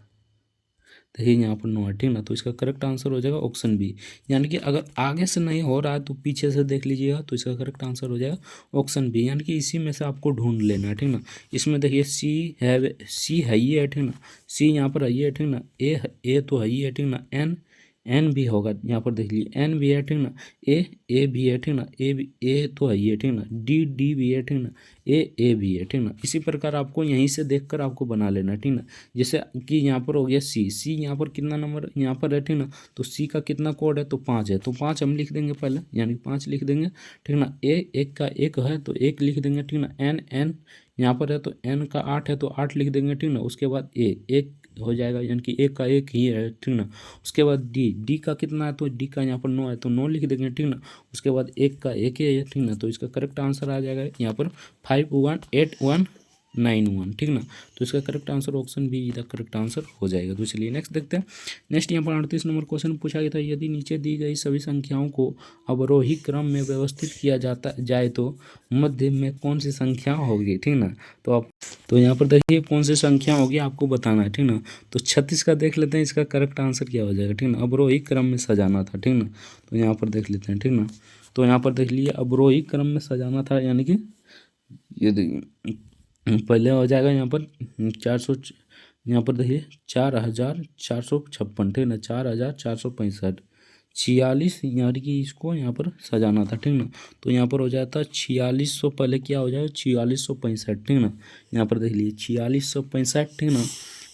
देखिए यहाँ पर 9 है। ठीक ना, तो इसका करेक्ट आंसर हो जाएगा ऑप्शन बी। यानी कि अगर आगे से नहीं हो रहा है तो पीछे से देख लीजिएगा, तो इसका करेक्ट आंसर हो जाएगा ऑप्शन बी। यानी कि इसी में से आपको ढूंढ लेना है। ठीक ना, इसमें देखिए सी है ही है। ठीक ना, सी यहाँ पर है ही है। ठीक ना, ए तो है ही है। ठीक ना, एन भी होगा, यहाँ पर देख लीजिए एन भी है, ठीक ना, ए भी है, ठीक ना, ए तो है ये, ठीक ना, डी भी है, ठीक ना, ए भी है, ठीक ना। इसी प्रकार आपको यहीं से देखकर आपको बना लेना, ठीक ना। जैसे कि यहाँ पर हो गया सी यहाँ पर कितना नंबर यहाँ पर है, ठीक ना, तो सी का कितना कोड है, तो 5 है, तो 5 हम लिख देंगे पहले, यानी 5 लिख देंगे, ठीक ना। एक का एक है तो एक लिख देंगे, ठीक ना। एन यहाँ पर है तो एन का 8 है तो 8 लिख देंगे, ठीक ना। उसके बाद एक हो जाएगा, यानी कि एक का एक ही है, ठीक ना। उसके बाद डी का कितना है, तो डी का यहाँ पर 9 है तो 9 लिख देंगे, ठीक ना। उसके बाद एक का एक ही है, ठीक ना, तो इसका करेक्ट आंसर आ जाएगा यहाँ पर 518191, ठीक ना। तो इसका करेक्ट आंसर ऑप्शन बी इधर करेक्ट आंसर हो जाएगा। तो चलिए नेक्स्ट देखते हैं। नेक्स्ट यहाँ पर 38 नंबर क्वेश्चन पूछा गया था, यदि नीचे दी गई सभी संख्याओं को अवरोही क्रम में व्यवस्थित किया जाता जाए तो मध्य में कौन सी संख्या होगी, ठीक ना। तो यहाँ पर देखिए कौन सी संख्या होगी आपको बताना है, ठीक ना। तो 36 का देख लेते हैं, इसका करेक्ट आंसर क्या हो जाएगा, ठीक ना। अवरोही क्रम में सजाना था, ठीक ना, तो यहाँ पर देख लेते हैं, ठीक ना। तो यहाँ पर देख लीजिए अवरोही क्रम में सजाना था, यानी कि ये देखिए पहले हो जाएगा यहाँ पर 400, यहाँ पर देखिए 4456, ठीक ना, 4465, 46, यानी कि इसको यहाँ पर सजाना था, ठीक ना। तो यहाँ पर हो जाता 4600, पहले क्या हो जाएगा 4665, ठीक ना। यहाँ पर देख लीजिए 4665, ठीक ना।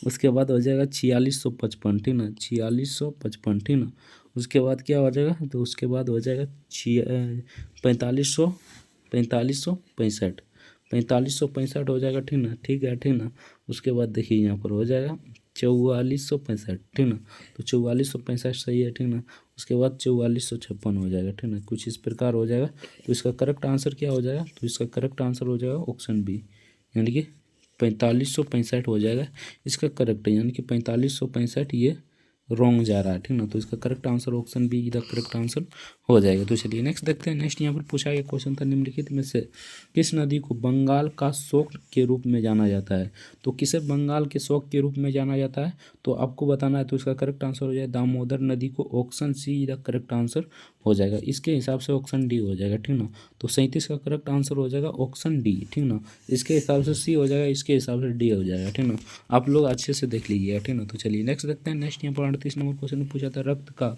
उसके बाद हो जाएगा 4655, ठीक ना, 4655, ठीक ना। उसके बाद क्या हो जाएगा, तो उसके बाद हो जाएगा 4565, 4565 हो जाएगा, ठीक ना, ठीक है, ठीक ना। उसके बाद देखिए यहाँ पर हो जाएगा 4465, ठीक ना। तो 4465 सही है, ठीक ना। उसके बाद 4456 हो जाएगा, ठीक ना, कुछ इस प्रकार हो जाएगा। तो इसका करेक्ट आंसर क्या हो जाएगा, तो इसका करेक्ट आंसर हो जाएगा ऑप्शन बी, यानी कि 4565 हो जाएगा इसका करेक्ट, यानी कि 4565 ये रॉन्ग जा रहा है, ठीक ना। तो इसका करेक्ट आंसर ऑप्शन बी इधर करेक्ट आंसर हो जाएगा। तो चलिए नेक्स्ट देखते हैं। नेक्स्ट यहाँ पर पूछा गया क्वेश्चन था, निम्नलिखित में से किस नदी को बंगाल का शोक के रूप में जाना जाता है। तो किसे बंगाल के शोक के रूप में जाना जाता है, तो आपको बताना है। तो इसका करेक्ट आंसर हो जाएगा दामोदर नदी को, ऑप्शन सी इधर करेक्ट आंसर हो जाएगा। इसके हिसाब से ऑप्शन डी हो जाएगा, ठीक ना। तो 37 का करेक्ट आंसर हो जाएगा ऑप्शन डी, ठीक ना। इसके हिसाब से सी हो जाएगा, इसके हिसाब से डी हो जाएगा, ठीक ना। आप लोग अच्छे से देख लीजिएगा, ठीक ना। तो चलिए नेक्स्ट देखते हैं। नेक्स्ट यहाँ पर 38 नंबर क्वेश्चन में पूछा था, रक्त का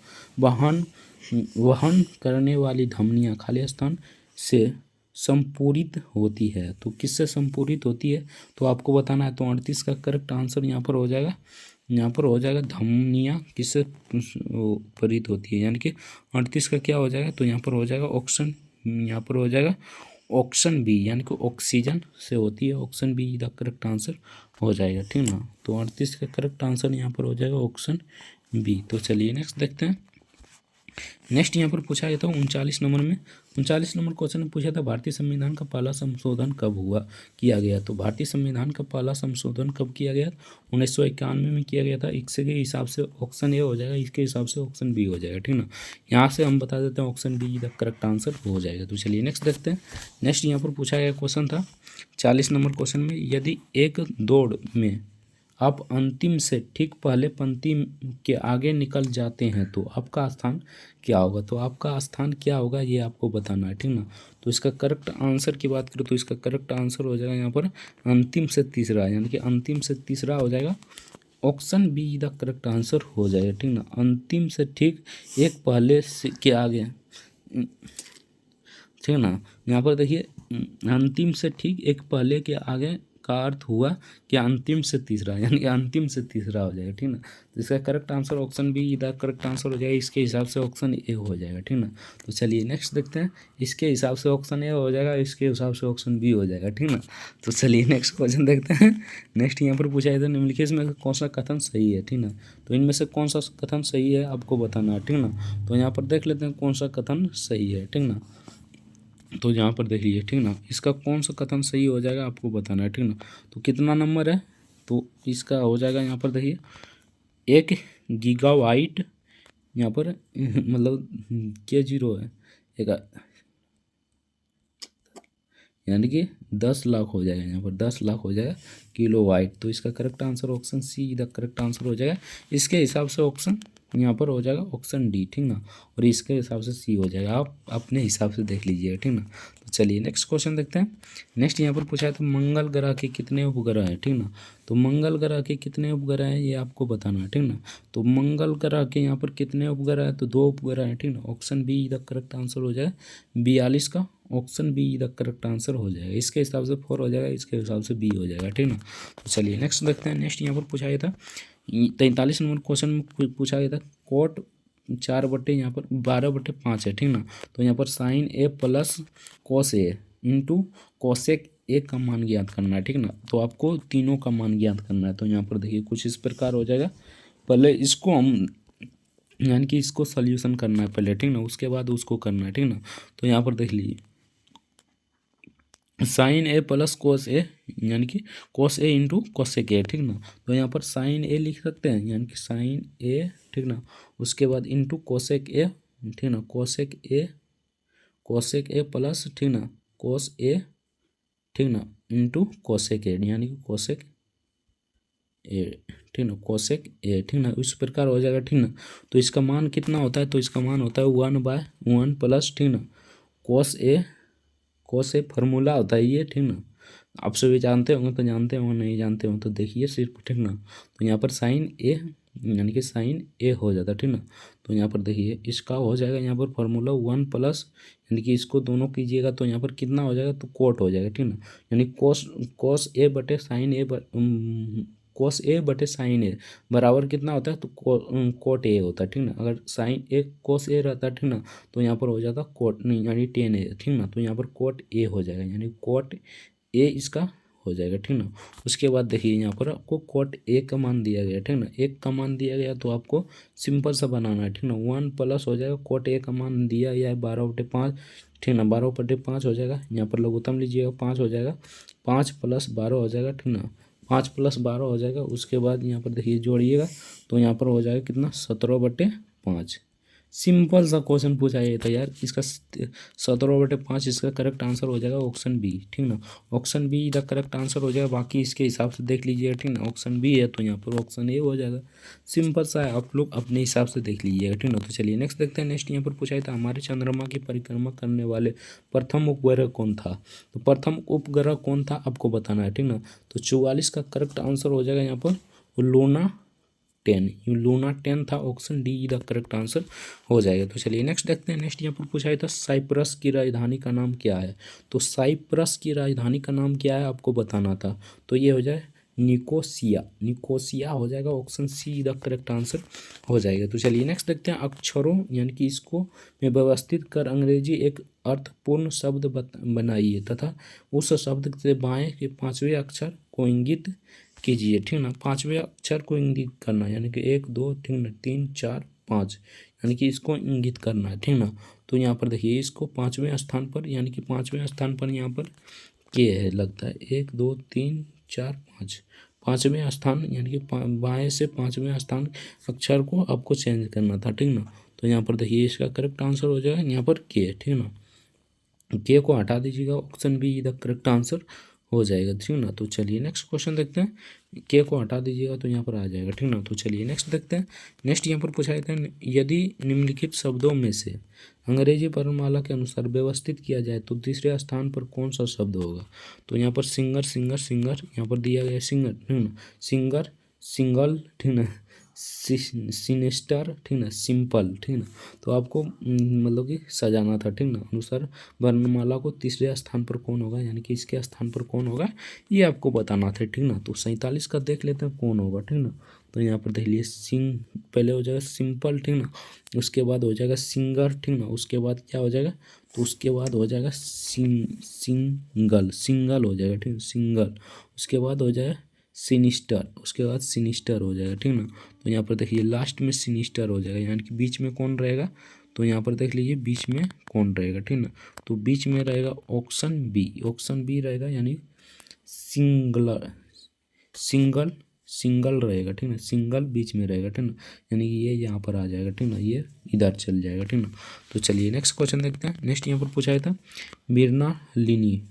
वहन करने वाली धमनियाँ खाली स्थान से संपूरित होती है, तो किससे संपूरित होती है, तो आपको बताना है। तो 38 का करेक्ट आंसर यहाँ पर हो जाएगा, यहाँ पर हो जाएगा धमनियाँ किससे परित होती है, यानी कि 38 का क्या हो जाएगा, तो यहाँ पर हो जाएगा ऑप्शन, यहाँ पर हो जाएगा ऑप्शन बी, यानी कि ऑक्सीजन से होती है। ऑप्शन बी इधर करेक्ट आंसर हो जाएगा, ठीक ना। तो 38 का करेक्ट आंसर यहाँ पर हो जाएगा ऑप्शन बी। तो चलिए नेक्स्ट देखते हैं। नेक्स्ट यहाँ पर पूछा गया था 39 नंबर में, 39 नंबर क्वेश्चन में पूछा था, भारतीय संविधान का पहला संशोधन कब किया गया। तो भारतीय संविधान का पहला संशोधन कब किया गया, 1991 में किया गया था। इसके हिसाब से ऑप्शन ए हो जाएगा, इसके हिसाब से ऑप्शन बी हो जाएगा, ठीक ना। यहाँ से हम बता देते हैं option be the correct answer हो जाएगा। तो चलिए नेक्स्ट देखते हैं। नेक्स्ट यहाँ पर पूछा गया क्वेश्चन था 40 नंबर क्वेश्चन में, यदि एक दौड़ में आप अंतिम से ठीक पहले पंक्ति के आगे निकल जाते हैं तो आपका स्थान क्या होगा। तो आपका स्थान क्या होगा ये आपको बताना है, ठीक ना। तो इसका करेक्ट आंसर की बात करें तो इसका करेक्ट आंसर हो जाएगा यहाँ पर अंतिम से तीसरा, यानी कि अंतिम से तीसरा हो जाएगा option be the correct answer हो जाएगा, ठीक ना। अंतिम से ठीक एक पहले से के आगे, ठीक ना। यहाँ पर देखिए अंतिम से ठीक एक पहले के आगे का अर्थ हुआ कि अंतिम से तीसरा, यानी कि अंतिम से तीसरा हो जाएगा, ठीक ना। तो इसका करेक्ट आंसर ऑप्शन बी इधर करेक्ट आंसर हो जाएगा। इसके हिसाब से ऑप्शन ए हो जाएगा, ठीक ना। तो चलिए नेक्स्ट देखते हैं। इसके हिसाब से ऑप्शन ए हो जाएगा, इसके हिसाब से ऑप्शन बी हो जाएगा, ठीक ना। तो चलिए नेक्स्ट क्वेश्चन देखते हैं। नेक्स्ट यहाँ पर पूछा जाता है, निम्नलिखित में कौन सा कथन सही है, ठीक ना। तो इनमें से कौन सा कथन सही है आपको बताना है, ठीक ना। तो यहाँ पर देख लेते हैं कौन सा कथन सही है, ठीक ना। तो यहाँ पर देख लीजिए, ठीक ना, इसका कौन सा कथन सही हो जाएगा आपको बताना है, ठीक ना। तो कितना नंबर है, तो इसका हो जाएगा यहाँ पर देखिए 1 गीगाबाइट, यहाँ पर मतलब क्या जीरो है एक, यानी कि 10 लाख हो जाएगा, यहाँ पर 10 लाख हो जाएगा किलोवाट। तो इसका करेक्ट आंसर ऑप्शन सी इधर करेक्ट आंसर हो जाएगा। इसके हिसाब से ऑप्शन यहाँ पर हो जाएगा ऑप्शन डी, ठीक ना। और इसके हिसाब से सी हो जाएगा, आप अपने हिसाब से देख लीजिएगा, ठीक ना। तो चलिए नेक्स्ट क्वेश्चन देखते हैं। नेक्स्ट यहाँ पर पूछा है तो मंगल ग्रह के कितने उपग्रह हैं, ठीक ना। तो मंगल ग्रह के कितने उपग्रह हैं ये आपको बताना है, ठीक ना। तो मंगल ग्रह के यहाँ पर कितने उपग्रह हैं, तो 2 उपग्रह हैं, ठीक ना। Option be the correct answer हो जाएगा 42 का, option be the correct answer हो जाएगा। इसके हिसाब से 4 हो जाएगा, इसके हिसाब से बी हो जाएगा, ठीक ना। तो चलिए नेक्स्ट देखते हैं। नेक्स्ट यहाँ पर पूछा गया था 43 नंबर क्वेश्चन में पूछा गया था कोट 4/, यहाँ पर 12/5 है, ठीक ना। तो यहाँ पर sine A plus cos A into cosec A का मान ज्ञात करना है, ठीक ना। तो आपको तीनों का मान ज्ञात करना है। तो यहाँ पर देखिए कुछ इस प्रकार हो जाएगा। पहले इसको हम यानी कि इसको सॉल्यूशन करना है पहले, ठीक ना, उसके बाद उसको करना है, ठीक ना। तो यहाँ पर देख लीजिए साइन ए प्लस कोस ए यानी कि कोस ए इंटू कोसेक ए, ठीक ना। तो यहाँ पर साइन ए लिख सकते हैं यानी कि साइन ए, ठीक ना। उसके बाद इंटू कोसेक ए, ठीक ना, कोसेक ए प्लस, ठीक ना, कोस ए, ठीक ना, इंटू कोसेक ए यानी कि कोसेक ए, ठीक ना, कोसेक ए, ठीक ना। इस प्रकार हो जाएगा, ठीक ना। तो इसका मान कितना होता है, तो इसका मान होता है 1/1 प्लस, ठीक ना, कोस ए फार्मूला होता है ये, ठीक ना। आप सभी जानते होंगे तो जानते होंगे, नहीं जानते होंगे तो देखिए सिर्फ, ठीक ना। तो यहाँ पर साइन ए यानी कि साइन ए हो जाता है, ठीक ना। तो यहाँ पर देखिए इसका हो जाएगा यहाँ पर फार्मूला 1 प्लस यानी कि इसको दोनों कीजिएगा तो यहाँ पर कितना हो जाएगा, तो कोट हो जाएगा, ठीक ना। यानी कोस ए बटे साइन ए कोस ए बटे साइन ए बराबर कितना होता है, तो कोट ए होता है, ठीक ना। अगर साइन ए कोस ए रहता है, ठीक ना, तो यहाँ पर हो जाता कोट नहीं यानी 10 ए, ठीक ना। तो यहाँ पर कोट ए हो जाएगा यानी कोट ए इसका हो जाएगा, ठीक ना। उसके बाद देखिए यहाँ पर आपको कोट ए का मान दिया गया, ठीक ना, एक का मान दिया गया तो आपको सिंपल सा बनाना है, ठीक ना। 1 प्लस हो जाएगा कोट ए का मान दिया गया है 12/5, ठीक ना, 12/5 हो जाएगा। यहाँ पर लघुत्तम लीजिएगा 5 हो जाएगा, 5 + 12 हो जाएगा, ठीक ना, 5 + 12 हो जाएगा। उसके बाद यहाँ पर देखिए जोड़िएगा तो यहाँ पर हो जाएगा कितना 17/5। सिंपल सा क्वेश्चन पूछा ये था यार। इसका 17/5 इसका करेक्ट आंसर हो जाएगा ऑप्शन बी, ठीक ना। Option be the correct answer हो जाएगा। बाकी इसके हिसाब से देख लीजिएगा, ठीक ना। ऑप्शन बी है तो यहाँ पर ऑप्शन ए हो जाएगा। सिंपल सा है, आप लोग अपने हिसाब से देख लीजिएगा, ठीक ना। तो चलिए नेक्स्ट देखते हैं। नेक्स्ट यहाँ पर पूछा था हमारे चंद्रमा की परिक्रमा करने वाले प्रथम उपग्रह कौन था। तो प्रथम उपग्रह कौन था आपको बताना है, ठीक ना। तो 44 का करेक्ट आंसर हो जाएगा यहाँ पर लूना 10, लूना 10 था, option D the correct answer हो जाएगा। तो चलिए नेक्स्ट देखते हैं। नेक्स्ट यहाँ पर पूछा था साइप्रस की राजधानी का नाम क्या है। तो साइप्रस की राजधानी का नाम क्या है आपको बताना था। तो ये हो जाए निकोसिया, निकोसिया हो जाएगा, option see the correct answer हो जाएगा। तो चलिए नेक्स्ट देखते हैं। अक्षरों यानी कि इसको में व्यवस्थित कर अंग्रेजी एक अर्थपूर्ण शब्द बनाइए तथा उस शब्द से बाएं के 5वें अक्षर को इंगित कीजिए, ठीक ना। 5वें अक्षर को इंगित करना यानी कि 1 2, ठीक ना, 3 4 5 यानी कि इसको इंगित करना है, ठीक ना। तो यहाँ पर देखिए इसको 5वें स्थान पर यानी कि 5वें स्थान पर यहाँ पर के है लगता है 1 2 3 4 5, 5वें स्थान यानी कि बाएं से 5वें स्थान अक्षर को आपको चेंज करना था, ठीक ना। तो यहाँ पर देखिए इसका करेक्ट आंसर हो जाएगा यहाँ पर के, ठीक ना। के को हटा दीजिएगा, option be the correct answer हो जाएगा, ठीक ना। तो चलिए नेक्स्ट क्वेश्चन देखते हैं। के को हटा दीजिएगा तो यहाँ पर आ जाएगा, ठीक ना। तो चलिए नेक्स्ट देखते हैं। नेक्स्ट यहाँ पर पूछा जाता है यदि निम्नलिखित शब्दों में से अंग्रेजी वर्णमाला के अनुसार व्यवस्थित किया जाए तो तीसरे स्थान पर कौन सा शब्द होगा। तो यहाँ पर सिंगर सिंगर सिंगर यहाँ पर दिया गया सिंगर, ठीक ना, सिंगर सिंगल, ठीक ना, सिनिस्टर, ठीक ना, सिंपल, ठीक ना। तो आपको मतलब कि सजाना था, ठीक ना। अनुसार वर्णमाला को तीसरे स्थान पर कौन होगा यानी कि इसके स्थान पर कौन होगा ये आपको बताना था, ठीक ना। तो 47 का देख लेते हैं कौन होगा, ठीक ना। तो यहाँ पर देख लीजिए पहले हो जाएगा सिंपल, ठीक ना, उसके बाद हो जाएगा सिंगर, ठीक ना, उसके बाद क्या हो जाएगा, तो उसके बाद हो जाएगा सिंगल, सिंगल हो जाएगा, ठीक है, सिंगल। उसके बाद हो जाएगा सिनिस्टर, उसके बाद सिनिस्टर हो जाएगा, ठीक ना। तो यहाँ पर देखिए लास्ट में सिनिस्टर हो जाएगा यानी कि बीच में कौन रहेगा। तो यहाँ पर देख लीजिए बीच में कौन रहेगा, ठीक ना। तो बीच में रहेगा ऑप्शन बी, ऑप्शन बी रहेगा यानी सिंगलर, सिंगल सिंगल रहेगा, ठीक ना, सिंगल बीच में रहेगा, ठीक ना। यानी कि ये यहाँ पर आ जाएगा, ठीक ना, ये इधर चल जाएगा, ठीक ना। तो चलिए नेक्स्ट क्वेश्चन देखते हैं। नेक्स्ट यहाँ पर पूछा था मृणालिनी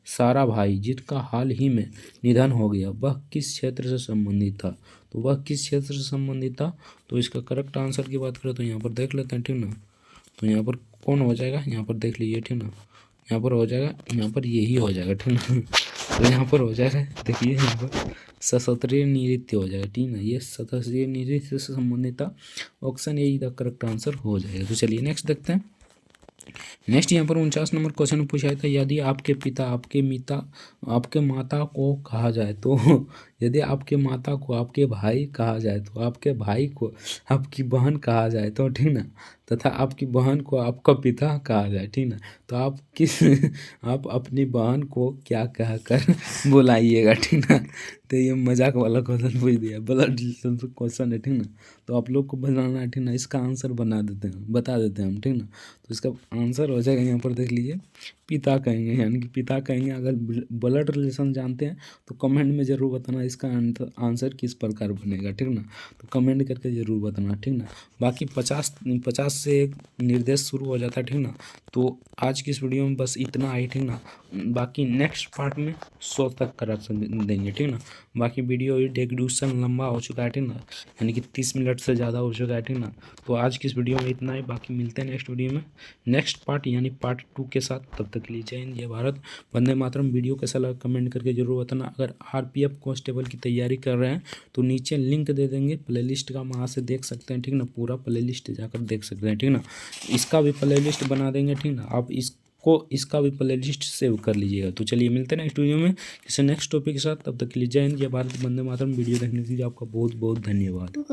साराभाई जिनका हाल ही में निधन हो गया वह किस क्षेत्र से संबंधित था। तो वह किस क्षेत्र से संबंधित था। तो इसका करेक्ट आंसर की बात करें तो यहाँ पर देख लेते हैं, ठीक ना। तो यहाँ पर कौन हो जाएगा, यहाँ पर देख लीजिए, ठीक ना। यहाँ पर हो जाएगा, यहाँ पर यही हो जाएगा, ठीक ना। तो यहाँ पर हो जाएगा, देखिए यहाँ पर सशस्त्रीय नृत्य हो जाएगा, ठीक ना। ये सशस्त्रीय नृत्य से संबंधित था, option A the correct answer हो जाएगा। तो चलिए नेक्स्ट देखते हैं। नेक्स्ट यहाँ पर 49 नंबर क्वेश्चन पूछा था, यदि आपके पिता आपके माता को कहा जाए तो यदि आपके माता को आपके भाई कहा जाए तो आपके भाई को आपकी बहन कहा जाए तो, ठीक ना, तथा आपकी बहन को आपका पिता कहा जाए, ठीक ना, तो आप अपनी बहन को क्या कहकर बुलाइएगा, ठीक ना। तो ये मजाक वाला क्वेश्चन पूछ दिया, ब्लड रिलेशन क्वेश्चन है, ठीक ना। तो आप लोग को बनाना है, ठीक ना। इसका आंसर बता देते हैं हम, ठीक ना। तो इसका आंसर हो जाएगा, यहाँ पर देख लीजिए, पिता कहेंगे, यानी कि पिता कहेंगे। अगर ब्लड रिलेशन जानते हैं तो कमेंट में ज़रूर बताना इसका आंसर किस प्रकार बनेगा, ठीक ना। तो कमेंट करके ज़रूर बताना, ठीक ना। बाकी 50 से एक निर्देश शुरू हो जाता है, ठीक ना। तो आज की इस वीडियो में बस इतना ही, ठीक ना। बाकी नेक्स्ट पार्ट में 100 तक करा देंगे, ठीक ना। बाकी वीडियो डिस्क्रिप्शन लंबा हो चुका है, ठीक ना, यानी कि 30 मिनट से ज़्यादा हो चुका है, ठीक ना। तो आज की इस वीडियो में इतना ही, बाकी मिलते हैं नेक्स्ट वीडियो में नेक्स्ट पार्ट यानी पार्ट 2 के साथ। तब तक के लिए जय हिंद, जय भारत, वंदे मातरम। वीडियो कैसा लगा कमेंट करके जरूर बताना। अगर आरपीएफ कांस्टेबल की तैयारी कर रहे हैं तो नीचे लिंक दे देंगे प्लेलिस्ट का, वहाँ से देख सकते हैं, ठीक ना। पूरा प्लेलिस्ट जाकर देख सकते हैं, ठीक ना। इसका भी प्लेलिस्ट बना देंगे, ठीक ना। आप इसका भी प्लेलिस्ट सेव कर लीजिएगा। तो चलिए मिलते हैं नेक्स्ट वीडियो में किसी नेक्स्ट टॉपिक के साथ। तब तक के लिए जय हिंद, जय भारत, वंदे मातरम। वीडियो देखने के लिए आपका बहुत बहुत धन्यवाद।